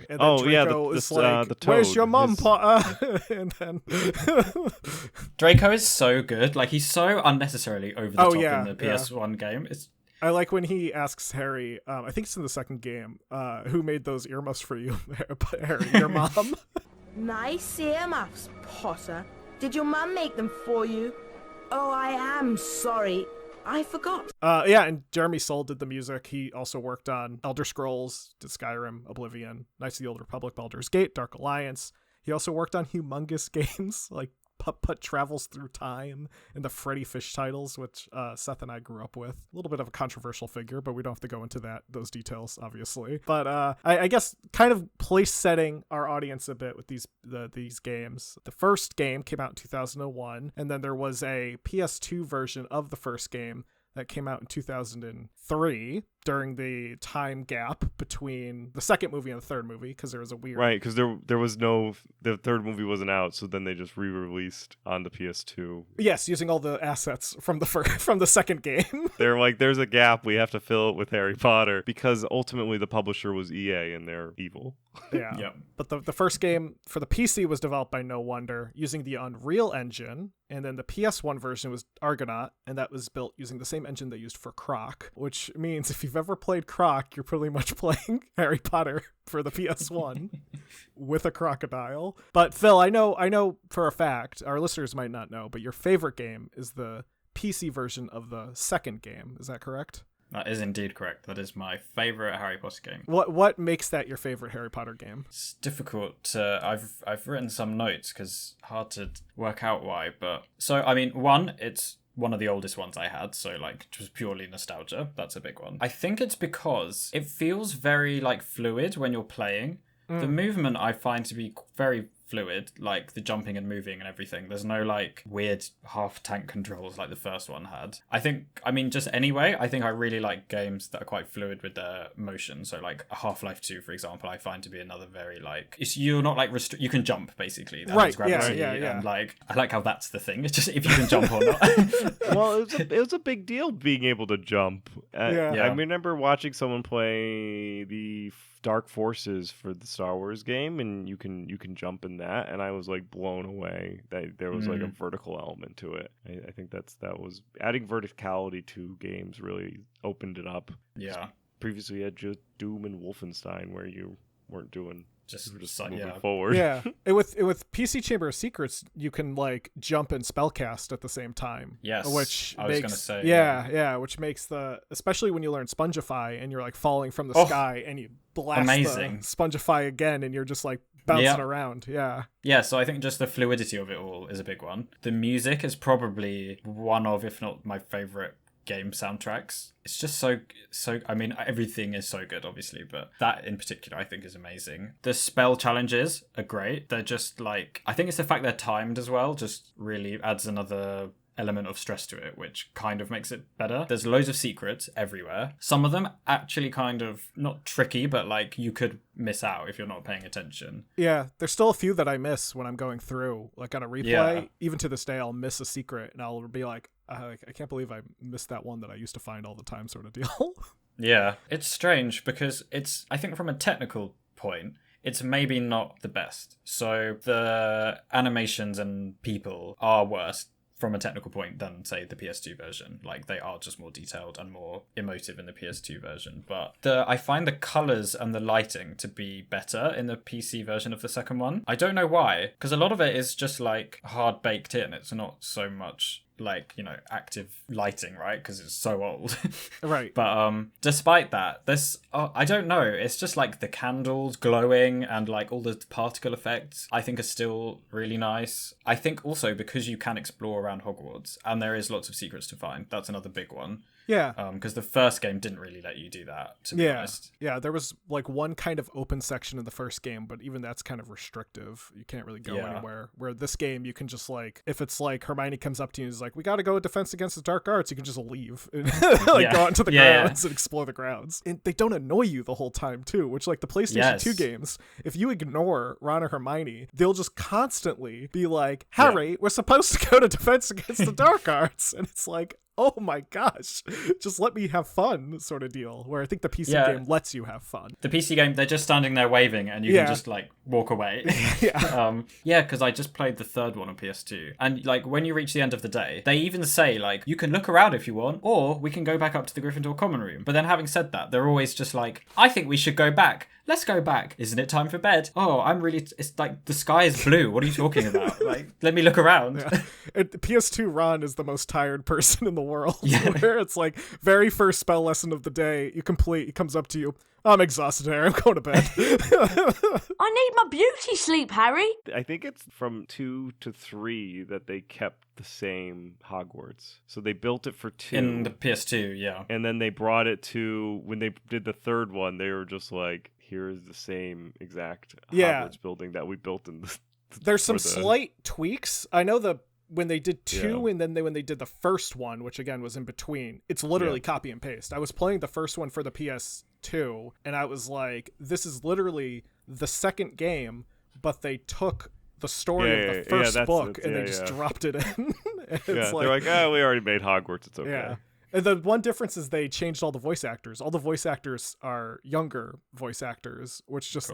And then Draco is like, "Where's your mum, Potter?" And then Draco is so good. Like, he's so unnecessarily over the top in the PS1 game. I like when he asks Harry, I think it's in the second game, who made those earmuffs for you, Harry, your mom? Nice earmuffs, Potter. Did your mum make them for you? Oh, I am sorry. I forgot. And Jeremy Soule did the music. He also worked on Elder Scrolls, did Skyrim, Oblivion, Knights of the Old Republic, Baldur's Gate, Dark Alliance. He also worked on humongous games like Putt-Putt Travels Through Time and the Freddy Fish titles, which Seth and I grew up with. A little bit of a controversial figure, but we don't have to go into those details, obviously. But I guess kind of place setting our audience a bit with these games. The first game came out in 2001, and then there was a PS2 version of the first game that came out in 2003 during the time gap between the second movie and the third movie, because there was a weird... Right, because there was the third movie wasn't out, so then they just re-released on the PS2. Yes, using all the assets from the second game. They're like, there's a gap, we have to fill it with Harry Potter, because ultimately the publisher was EA, and they're evil. Yeah. But the first game for the PC was developed by No Wonder using the Unreal Engine, and then the PS1 version was Argonaut, and that was built using the same engine they used for Croc, which means if you've ever played Croc, you're pretty much playing Harry Potter for the PS1 with a crocodile. But Phil, I know for a fact, our listeners might not know, but your favorite game is the PC version of the second game. Is that correct? That is indeed correct. That is my favorite Harry Potter game. What makes that your favorite Harry Potter game? It's difficult. I've written some notes because hard to work out why. But so I mean, it's one of the oldest ones I had, so like just purely nostalgia. That's a big one. I think it's because it feels very like fluid when you're playing. The movement I find to be very fluid, like the jumping and moving and everything. There's no like weird half tank controls like the first one had. I think I really like games that are quite fluid with their motion. So like Half-Life 2, for example, I find to be another very like, you're not like you can jump basically. That right. Gravity, yeah. And like I like how that's the thing. It's just if you can jump or not. Well, it was a big deal being able to jump. I remember watching someone play the Dark Forces for the Star Wars game, and you can jump in that, and I was like blown away that there was like a vertical element to it. I think that was adding verticality to games really opened it up. Yeah. Previously you had just Doom and Wolfenstein where you weren't doing just moving yeah. forward. Yeah. With PC Chamber of Secrets, you can like jump and spellcast at the same time. Yes. Which I was gonna say. Yeah, which makes especially when you learn Spongify and you're like falling from the sky and you blast the Spongify again and you're just like bouncing around. Yeah, so I think just the fluidity of it all is a big one. The music is probably one of, if not my favorite game soundtracks. It's just so I mean, everything is so good, obviously, but that in particular I think is amazing. The spell challenges are great. They're just like, I think it's the fact they're timed as well, just really adds another element of stress to it, which kind of makes it better. There's loads of secrets everywhere. Some of them actually kind of not tricky, but like you could miss out if you're not paying attention. Yeah, there's still a few that I miss when I'm going through, like on a replay. Yeah. Even to this day, I'll miss a secret and I'll be like, I can't believe I missed that one that I used to find all the time, sort of deal. Yeah, it's strange because it's, I think from a technical point, it's maybe not the best. So the animations and people are worse from a technical point than, say, the PS2 version. Like, they are just more detailed and more emotive in the PS2 version. But I find the colours and the lighting to be better in the PC version of the second one. I don't know why, because a lot of it is just, like, hard-baked in. It's not so much like, you know, active lighting, right? Because it's so old. Right. But despite that, this I don't know, it's just like the candles glowing and like all the particle effects I think are still really nice. I think also because you can explore around Hogwarts and there is lots of secrets to find, that's another big one. Yeah. Because the first game didn't really let you do that, to be honest. Yeah, there was like one kind of open section in the first game, but even that's kind of restrictive. You can't really go anywhere. Where this game, you can just like, if it's like Hermione comes up to you and is like, we got to go Defense Against the Dark Arts, you can just leave and go out into the grounds and explore the grounds. And they don't annoy you the whole time too, which like the PlayStation 2 games, if you ignore Ron or Hermione, they'll just constantly be like, Harry, we're supposed to go to Defense Against the Dark Arts. And it's like, oh my gosh, just let me have fun sort of deal, where I think the PC game lets you have fun. The PC game, they're just standing there waving and you can just like walk away. Because I just played the third one on PS2. And like when you reach the end of the day, they even say like, you can look around if you want, or we can go back up to the Gryffindor common room. But then having said that, they're always just like, I think we should go back. Let's go back. Isn't it time for bed? Oh, it's like the sky is blue. What are you talking about? Like, let me look around. Yeah. PS2 Ron is the most tired person in the world. Where it's like, very first spell lesson of the day, you complete, he comes up to you, I'm exhausted, Harry. I'm going to bed. I need my beauty sleep, Harry. I think it's from 2 to 3 that they kept the same Hogwarts. So they built it for 2. In the PS2, yeah. And then they brought it to, when they did the third one, they were just like, here's the same exact Hogwarts building that we built in the... There's some slight tweaks. I know when they did 2 and then when they did the first one, which again was in between, it's literally copy and paste. I was playing the first one for the PS2 and I was like, this is literally the second game, but they took the story of the first book and they just dropped it in. It's like, they're like, oh, we already made Hogwarts, it's okay. Yeah. And the one difference is they changed all the voice actors. All the voice actors are younger voice actors, which just,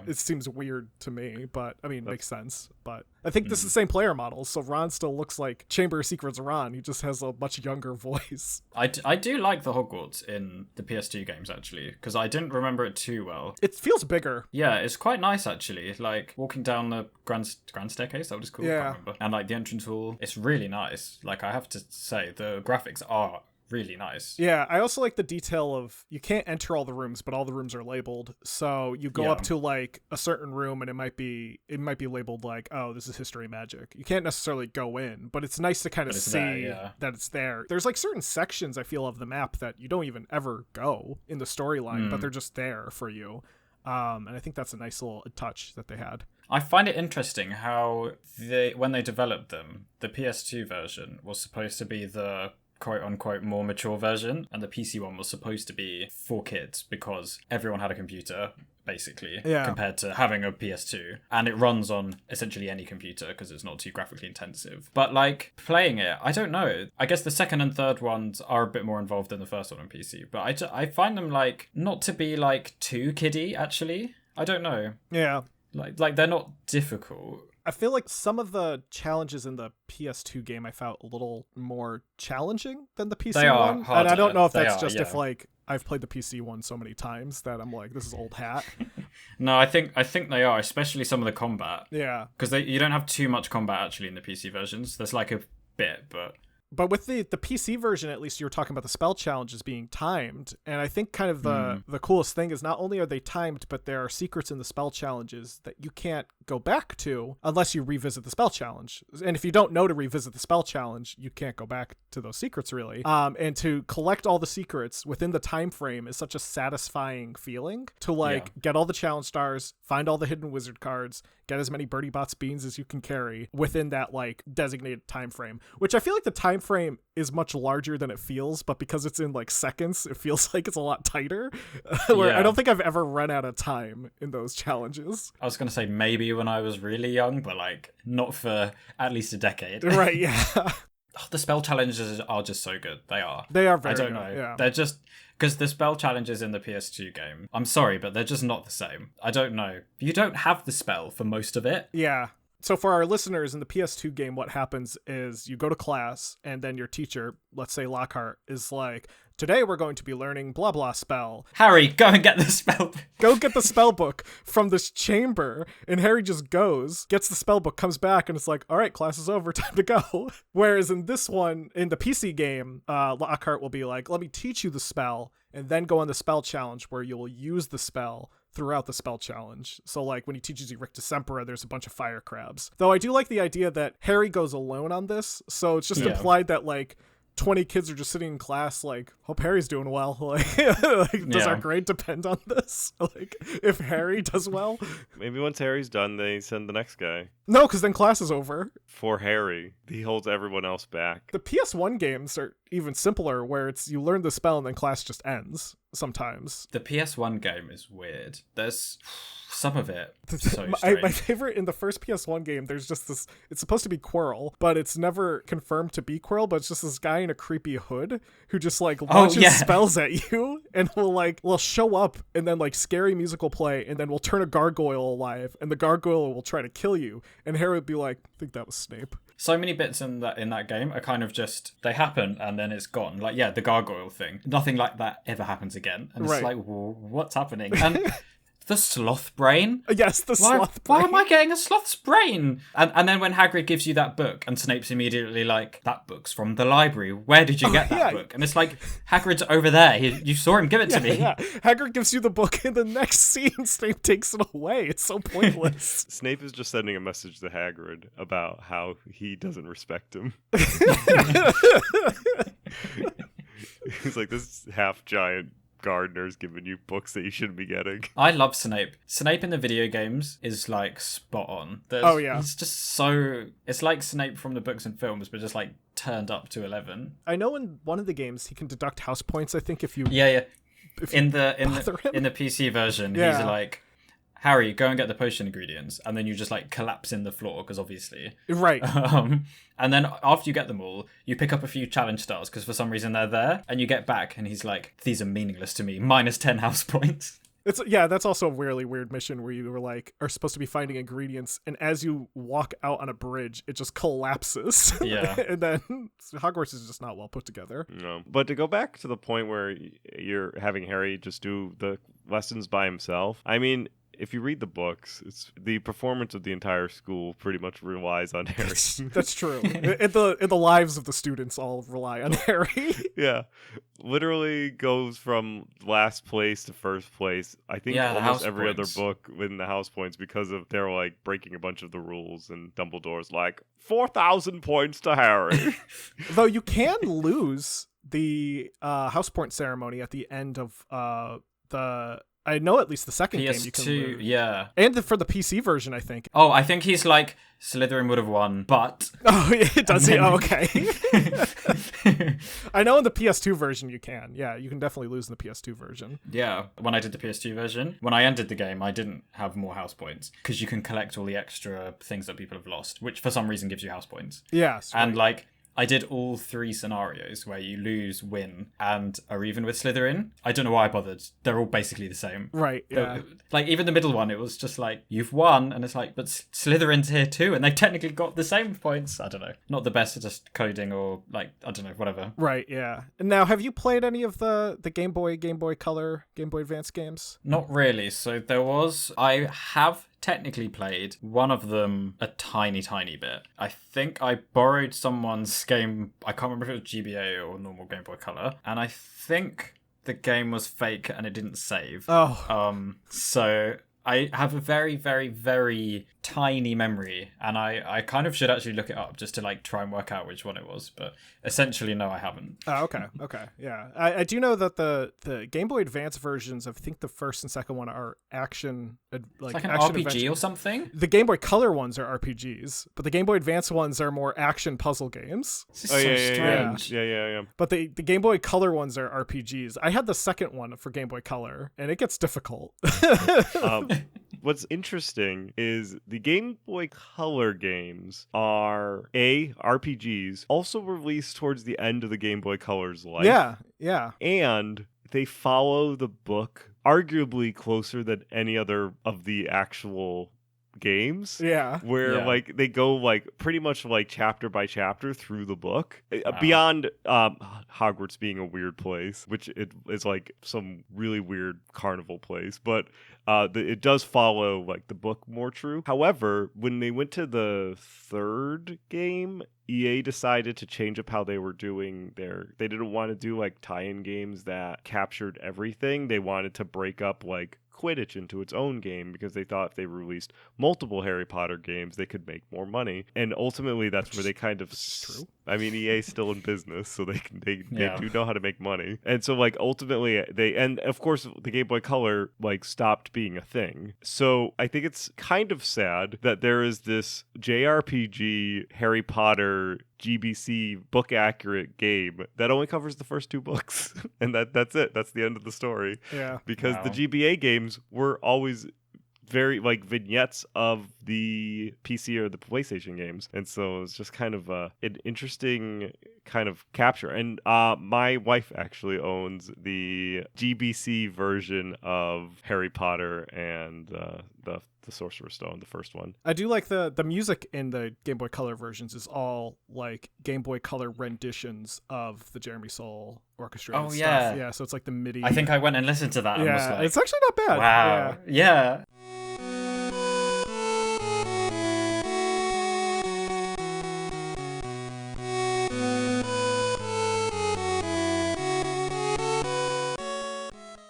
it seems weird to me, but I mean, it makes sense. But I think this is the same player model, so Ron still looks like Chamber of Secrets Ron. He just has a much younger voice. I do like the Hogwarts in the PS2 games, actually, because I didn't remember it too well. It feels bigger. Yeah, it's quite nice, actually. Like, walking down the grand staircase, that was cool. Yeah. I can't remember. And, like, the entrance hall, it's really nice. Like, I have to say, the graphics are really nice. Yeah, I also like the detail of, you can't enter all the rooms, but all the rooms are labeled. So you go up to like a certain room and it might be labeled like, oh, this is history magic. You can't necessarily go in, but it's nice to kind of see that it's there. There's like certain sections I feel of the map that you don't even ever go in the storyline, but they're just there for you. And I think that's a nice little touch that they had. I find it interesting how when they developed them, the PS2 version was supposed to be the quote-unquote more mature version, and the PC one was supposed to be for kids because everyone had a computer, basically, compared to having a PS2, and it runs on essentially any computer because it's not too graphically intensive. But like, playing it, I don't know, I guess the second and third ones are a bit more involved than the first one on PC, but I find them like not to be like too kiddie, actually. I don't know. Yeah. Like they're not difficult. I feel like some of the challenges in the PS2 game I felt a little more challenging than the PC they are one. Harder. And I don't know if that's just if like I've played the PC one so many times that I'm like, this is old hat. No, I think they are, especially some of the combat. Yeah. Because you don't have too much combat actually in the PC versions. There's like a bit, but But with the PC version, at least, you were talking about the spell challenges being timed. And I think kind of the coolest thing is not only are they timed, but there are secrets in the spell challenges that you can't go back to unless you revisit the spell challenge. And if you don't know to revisit the spell challenge, you can't go back to those secrets, really. And to collect all the secrets within the time frame is such a satisfying feeling to get all the challenge stars, find all the hidden wizard cards, get as many Birdie Bots beans as you can carry within that designated time frame, which I feel like the time frame is much larger than it feels, but because it's in seconds, it feels like it's a lot tighter. Where I don't think I've ever run out of time in those challenges. I was going to say maybe when I was really young, but not for at least a decade. Right, yeah. The spell challenges are just so good. They are. They are very I don't good, know. Yeah. They're just... Because the spell challenges in the PS2 game, I'm sorry, but they're just not the same. I don't know. You don't have the spell for most of it. Yeah. So for our listeners, in the PS2 game, what happens is you go to class and then your teacher, let's say Lockhart, is like, today we're going to be learning blah blah spell. Harry, go and get the spell book. Go get the spell book from this chamber. And Harry just goes, gets the spell book, comes back, and it's like, all right, class is over, time to go. Whereas in this one, in the PC game, Lockhart will be like, let me teach you the spell, and then go on the spell challenge where you will use the spell throughout the spell challenge. So when he teaches you Rictusempra, there's a bunch of fire crabs. Though I do like the idea that Harry goes alone on this, so it's just implied that 20 kids are just sitting in class hope Harry's doing well. Does our grade depend on this? If Harry does well? Maybe once Harry's done, they send the next guy. No, because then class is over. For Harry. He holds everyone else back. The PS1 games are even simpler, where it's you learn the spell and then class just ends sometimes. The PS1 game is weird. There's some of it so strange. My favorite in the first PS1 game, there's just this, it's supposed to be Quirrell, but it's never confirmed to be Quirrell, but it's just this guy in a creepy hood who just launches spells at you and will show up, and then scary music will play, and then we'll turn a gargoyle alive, and the gargoyle will try to kill you, and Harry would be like, I think that was Snape. So many bits in that game are kind of just, they happen and then it's gone. The gargoyle thing. Nothing like that ever happens again. And it's what's happening? And the sloth brain? Yes, the sloth brain. Why am I getting a sloth's brain? And then when Hagrid gives you that book, and Snape's immediately like, that book's from the library. Where did you get that book? And it's like, Hagrid's over there. You saw him give it to me. Yeah. Hagrid gives you the book, and the next scene, Snape takes it away. It's so pointless. Snape is just sending a message to Hagrid about how he doesn't respect him. He's like, this half-giant gardener's giving you books that you shouldn't be getting. I love Snape. Snape in the video games is spot on. He's just so, it's like Snape from the books and films, but just turned up to 11. I know in one of the games he can deduct house points, I think, if you in the PC version, he's like, Harry, go and get the potion ingredients, and then you just collapse in the floor because obviously, right. And then after you get them all, you pick up a few challenge stars because for some reason they're there, and you get back, and he's like, these are meaningless to me. -10 house points. That's also a really weird mission where you are supposed to be finding ingredients, and as you walk out on a bridge, it just collapses. Yeah. And then Hogwarts is just not well put together. No. But to go back to the point where you're having Harry just do the lessons by himself, I mean, if you read the books, it's the performance of the entire school pretty much relies on Harry. That's true. And the lives of the students all rely on Harry. Yeah. Literally goes from last place to first place. I think almost every other book in the house points because of they're breaking a bunch of the rules, and Dumbledore's 4,000 points to Harry. Though you can lose the house point ceremony at the end of I know at least the second PS2, game you can lose. Yeah. And for the PC version, I think. Oh, I think he's Slytherin would have won, but... Oh, yeah, does he? Oh, okay. I know in the PS2 version you can. Yeah, you can definitely lose in the PS2 version. Yeah, when I did the PS2 version, when I ended the game, I didn't have more house points, because you can collect all the extra things that people have lost, which for some reason gives you house points. Yes. And I did all 3 scenarios where you lose, win, and are even with Slytherin. I don't know why I bothered. They're all basically the same. Right, yeah. Even the middle one, it was just you've won, and it's but Slytherin's here too, and they've technically got the same points. I don't know. Not the best at just coding or, I don't know, whatever. Right, yeah. Now, have you played any of the Game Boy Color, Game Boy Advance games? Not really. So I have technically played one of them a tiny bit. I think I borrowed someone's game. I can't remember if it was GBA or normal Game Boy Color, and I think the game was fake and it didn't save. So I have a very, very, very tiny memory, and I kind of should actually look it up just to like try and work out which one it was, but essentially no, I haven't. Okay, yeah. I do know that the Game Boy Advance versions, I think the first and second one are action, like an action RPG adventure. or something. The Game Boy Color ones are RPGs, but the Game Boy Advance ones are more action puzzle games. This is so strange. Yeah. But the Game Boy Color ones are RPGs. I had the second one for Game Boy Color, and it gets difficult. What's interesting is the Game Boy Color games are RPGs, also released towards the end of the Game Boy Color's life. Yeah. And they follow the book arguably closer than any other of the actual games. Yeah. Where like they go like pretty much like chapter by chapter through the book. Beyond Hogwarts being a weird place, which it is like some really weird carnival place, but it does follow like the book more true. However, when they went to the third game, EA decided to change up how they were doing they didn't want to do like tie-in games that captured everything. They wanted to break up like Quidditch into its own game because they thought if they released multiple Harry Potter games, they could make more money. And ultimately, that's where they kind of... True. I mean, EA's still in business, so they do know how to make money. And so, like, ultimately, and of course, the Game Boy Color, like, stopped being a thing. So I think it's kind of sad that there is this JRPG Harry Potter GBC book accurate game that only covers the first two books. And that's it. That's the end of the story. Yeah. Because the GBA games were always very like vignettes of the PC or the PlayStation games, and so it's just kind of an interesting kind of capture. And my wife actually owns the GBC version of Harry Potter and the Sorcerer Stone, the first one. I do like the music in the Game Boy Color versions is all like Game Boy Color renditions of the Jeremy Soule orchestrated stuff. Yeah, so it's like the MIDI. I think I went and listened to that. Yeah, and was like, it's actually not bad. Wow. Yeah.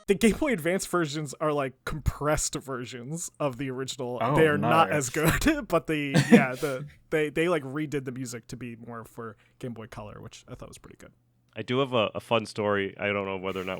The Game Boy Advance versions are like compressed versions of the original. Oh, they are not nice. as good, but they like redid the music to be more for Game Boy Color, which I thought was pretty good. I do have a fun story. I don't know whether or not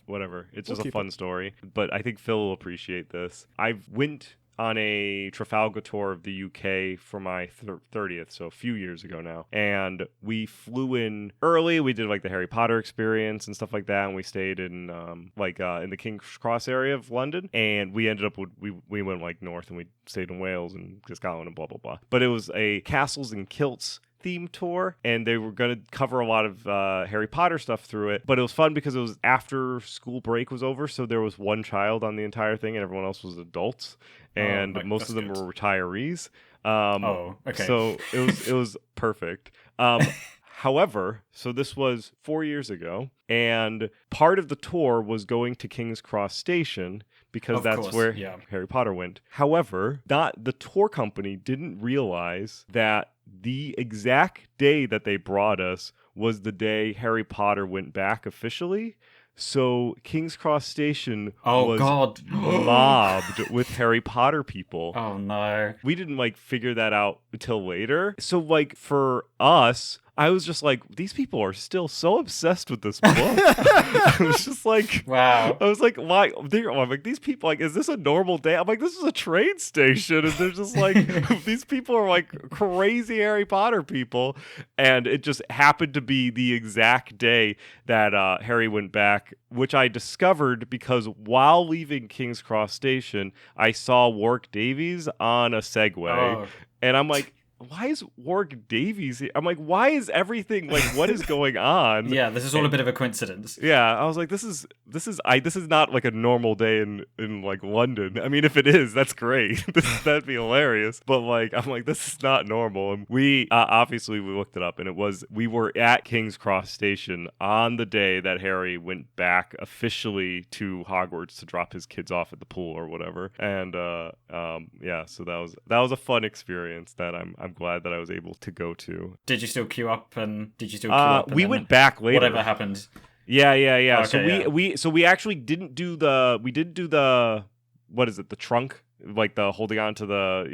whatever. It's just a fun story, but I think Phil will appreciate this. I went on a Trafalgar tour of the UK for my 30th, so a few years ago now. And we flew in early. We did like the Harry Potter experience and stuff like that, and we stayed in in the King's Cross area of London. And we ended up we went like north, and we stayed in Wales and Scotland and blah blah blah. But it was a castles and kilts theme tour, and they were going to cover a lot of Harry Potter stuff through it, but it was fun because it was after school break was over, so there was one child on the entire thing and everyone else was adults, and most of them were retirees. Okay. So it was perfect. However, so this was 4 years ago, and part of the tour was going to King's Cross Station because that's where Harry Potter went. However, the tour company didn't realize that the exact day that they brought us was the day Harry Potter went back officially. So King's Cross Station was mobbed with Harry Potter people. Oh no. We didn't figure that out until later. So for us, I was just like, these people are still so obsessed with this book. I was just like, wow. I was like, why? I'm like, these people, is this a normal day? I'm like, this is a train station. And they're just like, these people are like crazy Harry Potter people. And it just happened to be the exact day that Harry went back, which I discovered because while leaving King's Cross Station, I saw Warwick Davies on a Segway. And I'm like, why is Warwick Davies here? I'm like, why is everything like, what is going on? Yeah, this is all a bit of a coincidence. Yeah, I was like, this is not like a normal day in like London. I mean, if it is, that's great. That'd be hilarious. But like, I'm like, this is not normal. And we obviously we looked it up, and we were at King's Cross Station on the day that Harry went back officially to Hogwarts to drop his kids off at the pool or whatever. And yeah, so that was a fun experience that I'm glad that I was able to go to. Did you still queue up? We went back later. Whatever happened. Yeah. Okay, so we actually didn't do the what is it, the trunk, like the holding on to the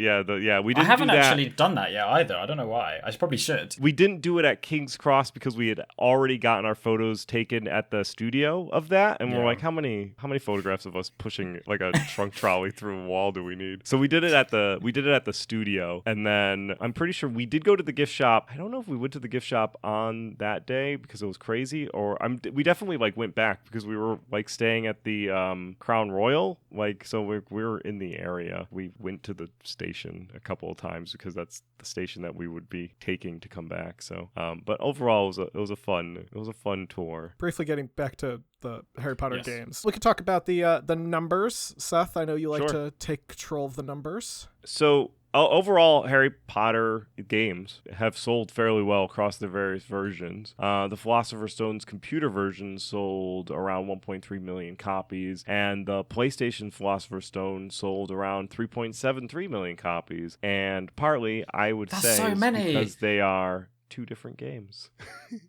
we didn't. I haven't do that. actually done that yet either. I don't know why. I probably should. We didn't do it at King's Cross because we had already gotten our photos taken at the studio of that, and we're like, how many photographs of us pushing like a trunk trolley through a wall do we need? So we did it at the studio, and then I'm pretty sure we did go to the gift shop. I don't know if we went to the gift shop on that day because it was crazy, or we definitely like went back because we were like staying at the Crown Royal, like, so we were in the area. We went to the station a couple of times because that's the station that we would be taking to come back. So, but overall, it was a fun tour. Briefly getting back to the Harry Potter games, we could talk about the numbers. Seth, I know you like to take control of the numbers. So overall, Harry Potter games have sold fairly well across the various versions. The Philosopher's Stone's computer version sold around 1.3 million copies, and the PlayStation Philosopher's Stone sold around 3.73 million copies. And partly, I would say, so many. Because they are two different games.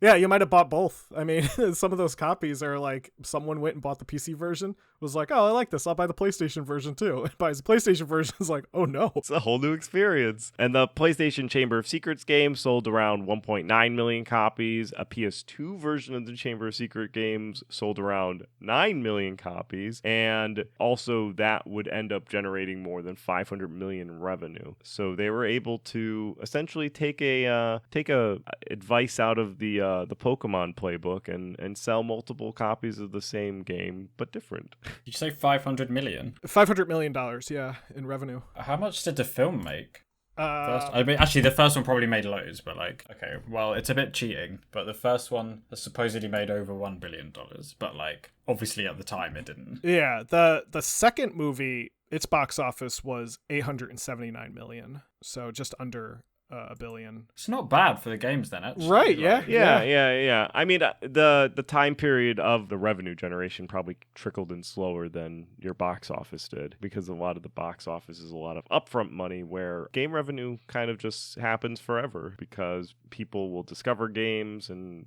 Yeah, you might have bought both. I mean, some of those copies are like, someone went and bought the PC version, was like, oh, I like this, I'll buy the PlayStation version too. And buys the PlayStation version, is like, oh no. It's a whole new experience. And the PlayStation Chamber of Secrets game sold around 1.9 million copies. A PS2 version of the Chamber of Secret games sold around 9 million copies. And also that would end up generating more than 500 million in revenue. So they were able to essentially take a advice out of the Pokemon playbook and sell multiple copies of the same game but different. Did you say 500 million? $500 million, yeah, in revenue. How much did the film make? I mean, actually, the first one probably made loads, but like, okay, well, it's a bit cheating. But the first one has supposedly made over $1 billion, but like, obviously at the time it didn't. Yeah, the second movie, its box office was $879 million, so just under $1 billion. It's not bad for the games then, actually. Right, like, yeah. I mean, the time period of the revenue generation probably trickled in slower than your box office did, because a lot of the box office is a lot of upfront money, where game revenue kind of just happens forever because people will discover games and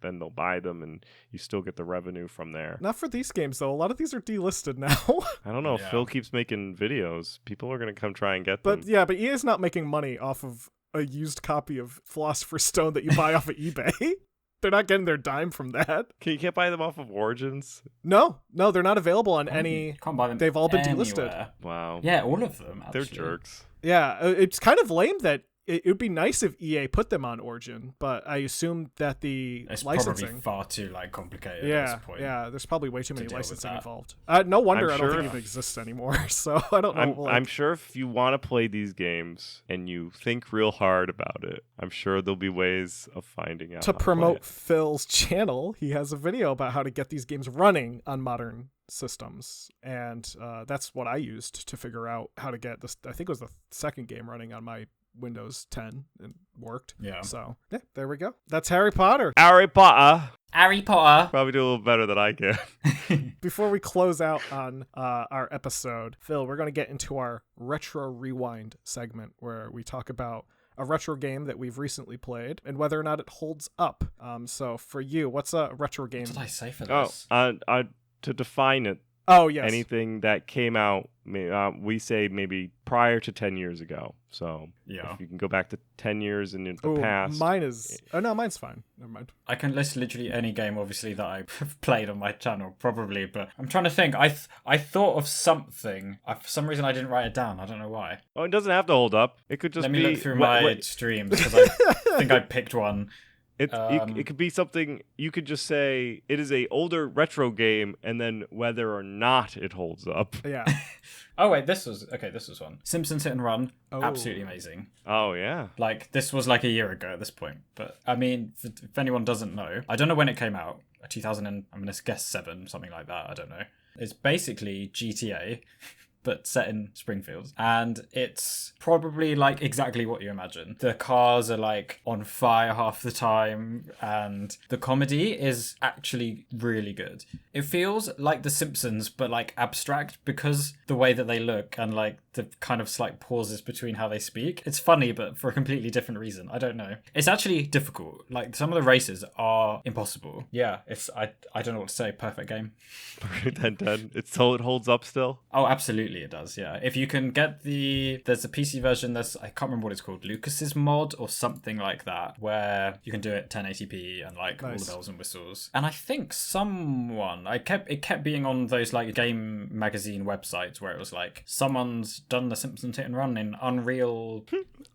then they'll buy them, and you still get the revenue from there. Not for these games though. A lot of these are delisted now. I don't know. Yeah. Phil keeps making videos. People are going to come try and get them. But but EA is not making money off of a used copy of Philosopher's Stone that you buy off of eBay. They're not getting their dime from that. You can't buy them off of Origins? No, they're not available on any. Can't buy them. They've all been anywhere. Delisted. Wow. Yeah, all of them. Actually. They're jerks. Yeah, it's kind of lame that it would be nice if EA put them on Origin, but I assume that it's licensing probably far too complicated. Yeah, at this point. Yeah. There's probably way too many licensing involved. No I'm wonder I sure don't think it exists anymore. So I don't know. I'm sure if you want to play these games and you think real hard about it, I'm sure there'll be ways of finding out. To promote Phil's channel, he has a video about how to get these games running on modern systems, and that's what I used to figure out how to get this. I think it was the second game running on my Windows 10 and worked. Yeah. So yeah, there we go. That's Harry Potter. Harry Potter. Probably do a little better than I can. Before we close out on our episode, Phil, we're going to get into our Retro Rewind segment, where we talk about a retro game that we've recently played and whether or not it holds up. So for you, what's a retro game? What did I say for this? To define it. Oh, yes. Anything that came out, we say maybe prior to 10 years ago. So yeah, if you can go back to 10 years in the past. Mine's fine. Never mind. I can list literally any game, obviously, that I've played on my channel, probably. But I'm trying to think. I thought of something. For some reason, I didn't write it down. I don't know why. Oh, it doesn't have to hold up. It could just Let me look through my streams, because I think I picked one. It could be something, you could just say it is a older retro game, and then whether or not it holds up. Yeah. Oh wait, this was one. Simpsons Hit and Run, Oh. absolutely amazing. Oh yeah. Like, this was like a year ago at this point. But I mean, if anyone doesn't know, I don't know when it came out. 2000 and I'm gonna guess 7, something like that. I don't know. It's basically GTA. But set in Springfield. And it's probably like exactly what you imagine. The cars are like on fire half the time, and the comedy is actually really good. It feels like The Simpsons, but like abstract, because the way that they look and like the kind of slight pauses between how they speak. It's funny, but for a completely different reason. I don't know. It's actually difficult. Like, some of the races are impossible. Yeah, I don't know what to say. Perfect game. 10/10. It holds up still? Oh, absolutely it does, yeah. If you can get there's a PC version, I can't remember what it's called, Lucas's mod or something like that, where you can do it 1080p and like all the bells and whistles. And I think it kept being on those like game magazine websites where it was like, someone's done the Simpsons Hit and Run in Unreal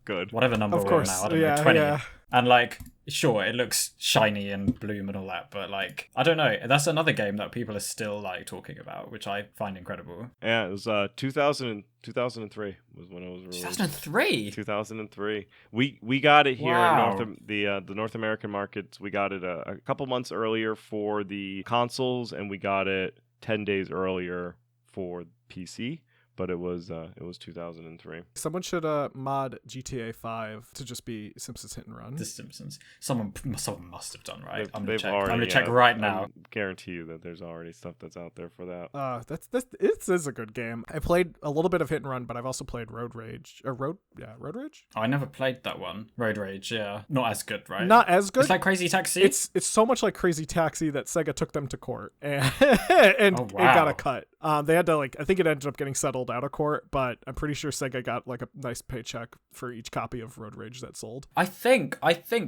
Good. Whatever number of we're course. now, I don't know, 20. And like, sure, it looks shiny and bloom and all that, but like, I don't know. That's another game that people are still like talking about, which I find incredible. Yeah, it was 2003 was when it was released. 2003. 2003. We got it here Wow. in the North American markets. We got it a couple months earlier for the consoles, and we got it 10 days earlier for PC. But it was 2003. Someone should mod GTA 5 to just be Simpsons Hit and Run. The Simpsons. Someone must have done, right? I'm They've gonna check right now. I guarantee you that there's already stuff that's out there for that. It is a good game. I played a little bit of Hit and Run, but I've also played Road Rage. Road Rage? I never played that one. Road Rage, yeah. Not as good, right? Not as good. It's like Crazy Taxi. It's so much like Crazy Taxi that Sega took them to court and it got a cut. They had to I think it ended up getting settled out of court, but I'm pretty sure Sega got like a nice paycheck for each copy of Road Rage that sold. I think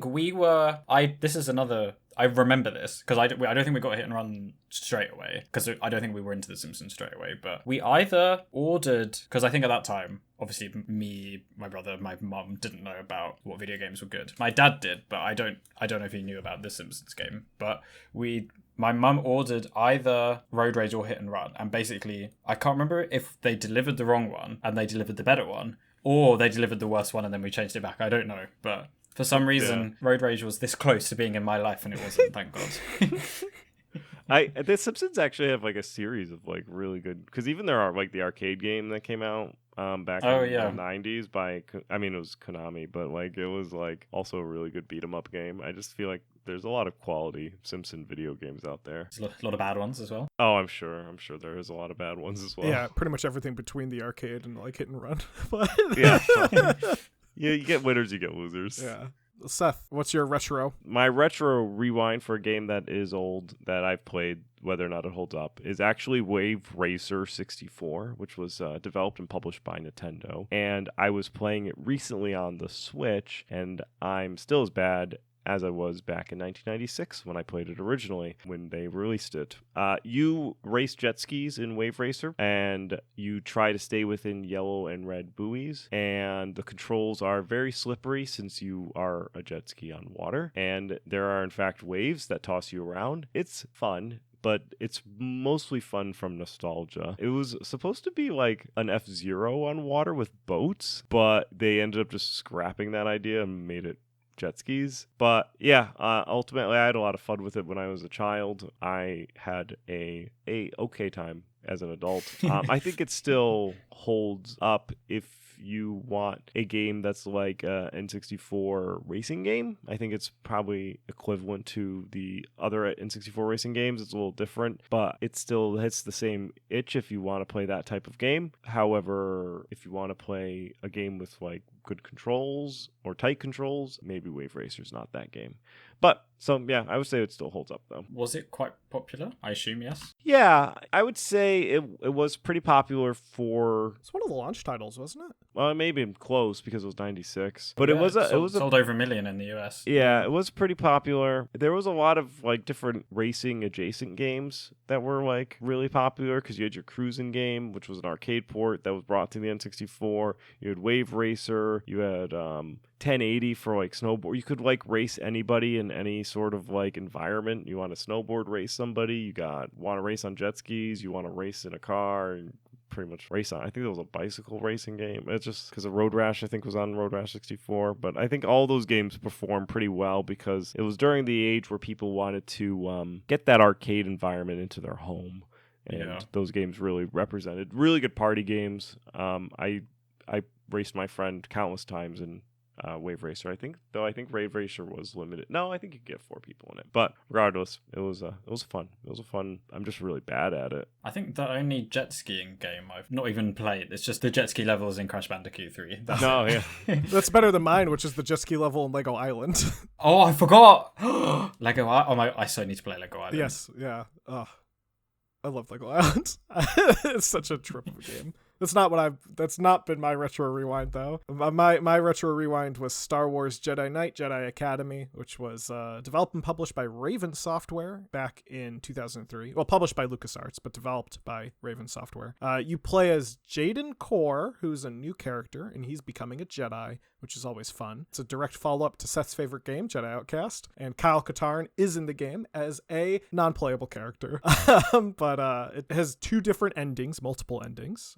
we were. This is another. I remember this because I don't think we got Hit and Run straight away, because I don't think we were into The Simpsons straight away. But we either ordered, because I think at that time, obviously me, my brother, my mum didn't know about what video games were good. My dad did, but I don't know if he knew about The Simpsons game. But my mum ordered either Road Rage or Hit and Run, and basically I can't remember if they delivered the wrong one and they delivered the better one, or they delivered the worst one and then we changed it back. I don't know, but for some reason, Road Rage was this close to being in my life, and it wasn't. Thank God. The Simpsons actually have like a series of like really good, because even there are like the arcade game that came out back in the 90s by, I mean, it was Konami, but like it was like also a really good beat 'em up game. I just feel like there's a lot of quality Simpson video games out there. There's a lot of bad ones as well. Oh, I'm sure there is a lot of bad ones as well. Yeah, pretty much everything between the arcade and like Hit and Run. But yeah. Yeah, you get winners, you get losers. Yeah. Seth, what's your retro? My retro rewind for a game that is old that I've played, whether or not it holds up, is actually Wave Racer 64, which was developed and published by Nintendo. And I was playing it recently on the Switch, and I'm still as bad as I was back in 1996 when I played it originally, when they released it. You race jet skis in Wave Racer, and you try to stay within yellow and red buoys, and the controls are very slippery since you are a jet ski on water, and there are in fact waves that toss you around. It's fun, but it's mostly fun from nostalgia. It was supposed to be like an F-Zero on water with boats, but they ended up just scrapping that idea and made it jet skis. But yeah, ultimately I had a lot of fun with it when I was a child. I had a okay time as an adult. I think it still holds up if you want a game that's like a N64 racing game. I think it's probably equivalent to the other N64 racing games. It's a little different, but it still hits the same itch if you want to play that type of game. However, if you want to play a game with like good controls or tight controls, maybe Wave Racer's not that game. But so yeah, I would say it still holds up though. Was it quite popular? I assume yes. Yeah, I would say it was pretty popular for. It's one of the launch titles, wasn't it? Well, it may have been close because it was 96, but it was sold over 1 million in the US. Yeah, it was pretty popular. There was a lot of like different racing adjacent games that were like really popular, because you had your cruising game, which was an arcade port that was brought to the N64. You had Wave Racer. You had 1080 for like snowboard. You could like race anybody in any sort of like environment. You want to snowboard race somebody, want to race on jet skis, you want to race in a car, and pretty much race on. I think there was a bicycle racing game. It's just because of Road Rash, I think, was on Road Rash 64. But I think all those games performed pretty well because it was during the age where people wanted to get that arcade environment into their home. And those games really represented really good party games. I raced my friend countless times in Wave Racer. I think Wave Racer was limited. No, I think you could get 4 people in it. But regardless, it was fun. It was a fun. I'm just really bad at it. I think the only jet skiing game I've not even played. It's just the jet ski levels in Crash Bandicoot 3. Yeah. That's better than mine, which is the jet ski level in Lego Island. Oh, I forgot. Lego Island. I so need to play Lego Island. Yes. Yeah. Oh, I love Lego Island. It's such a trip of a game. That's not been my retro rewind though. My retro rewind was Star Wars Jedi Knight Jedi Academy, which was developed and published by Raven Software back in 2003. Well, published by LucasArts, but developed by Raven Software. You play as Jaden Core, who's a new character, and he's becoming a Jedi, which is always fun. It's a direct follow-up to Seth's favorite game, Jedi Outcast, and Kyle Katarn is in the game as a non-playable character. But it has 2 different endings, multiple endings,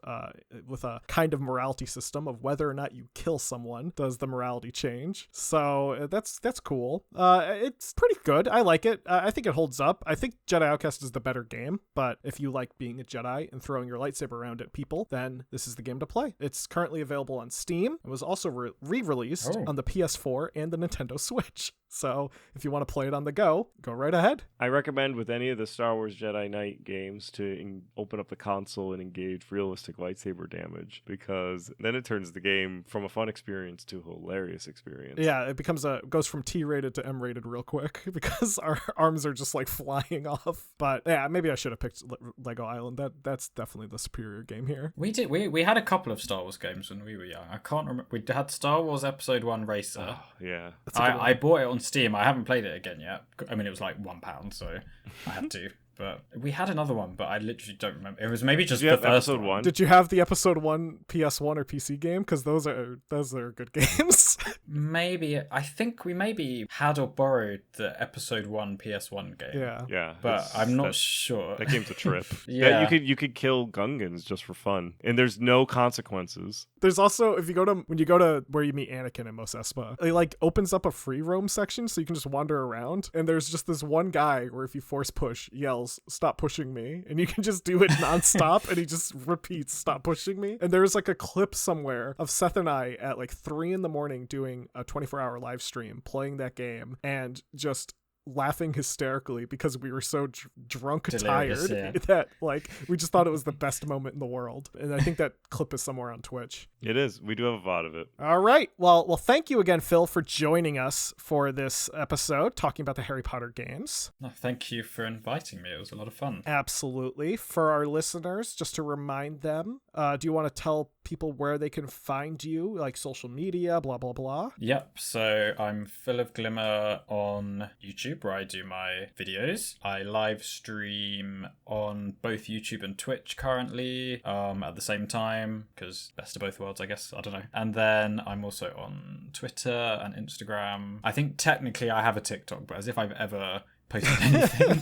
with a kind of morality system of whether or not you kill someone does the morality change. So that's cool. It's pretty good. I like it. I think it holds up. I think Jedi Outcast is the better game, but if you like being a Jedi and throwing your lightsaber around at people, then this is the game to play. It's currently available on Steam. It was also re-released on the PS4 and the Nintendo Switch. So if you want to play it on the go right ahead. I recommend with any of the Star Wars Jedi Knight games to open up the console and engage realistic lightsaber damage, because then it turns the game from a fun experience to a hilarious experience. Yeah, it goes from T-rated to M-rated real quick because our arms are just like flying off. But yeah, maybe I should have picked Lego Island. That's definitely the superior game here. We had a couple of Star Wars games when we were young. I can't remember. We had Star Wars Episode 1 Racer. Oh, yeah. I bought it on Steam. I haven't played it again yet. I mean, it was like £1, so I had to. But we had another one, but I literally don't remember. It was maybe just the first episode one. Did you have the episode 1 PS1 or PC game? Because those are good games. Maybe. I think we maybe had or borrowed the episode 1 PS1 game. Yeah. But I'm not sure. That game's a trip. Yeah. You could kill Gungans just for fun, and there's no consequences. There's also, when you go to where you meet Anakin in Mos Espa, it like opens up a free roam section so you can just wander around, and there's just this one guy where if you force push, yells, "Stop pushing me," and you can just do it nonstop, and he just repeats, "Stop pushing me." And there's like a clip somewhere of Seth and I at like 3 a.m. doing a 24-hour live stream playing that game and just laughing hysterically because we were so drunk and tired that like we just thought it was the best moment in the world. And I think that clip is somewhere on Twitch. It is. We do have a VOD of it. All right. Well, thank you again, Phil, for joining us for this episode talking about the Harry Potter games. No, thank you for inviting me. It was a lot of fun. Absolutely. For our listeners, just to remind them, do you want to tell people where they can find you, like social media, blah, blah, blah? Yep. So I'm Phil of Glimmer on YouTube, where I do my videos. I live stream on both YouTube and Twitch currently at the same time, because best of both worlds, I guess. I don't know. And then I'm also on Twitter and Instagram. I think technically I have a TikTok, but as if I've ever posted anything.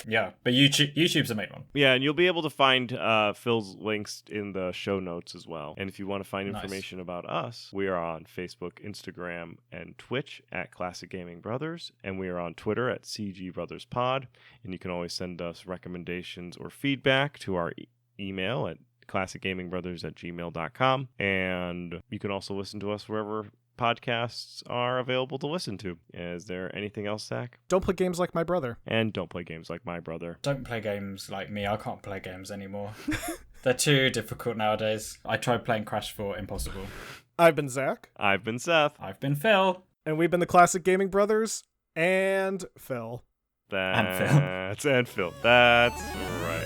Yeah, but YouTube's the main one. Yeah, and you'll be able to find Phil's links in the show notes as well. And if you want to find information about us, we are on Facebook, Instagram, and Twitch at Classic Gaming Brothers, and we are on Twitter at CG Brothers Pod. And you can always send us recommendations or feedback to our email at classicgamingbrothers@gmail.com. And you can also listen to us wherever podcasts are available to listen to. Is there anything else, Zach? Don't play games like my brother. And don't play games like my brother. Don't play games like me. I can't play games anymore. They're too difficult nowadays. I tried playing Crash 4, impossible. I've been Zach. I've been Seth. I've been Phil. And we've been the Classic Gaming Brothers and Phil. And Phil. That's right.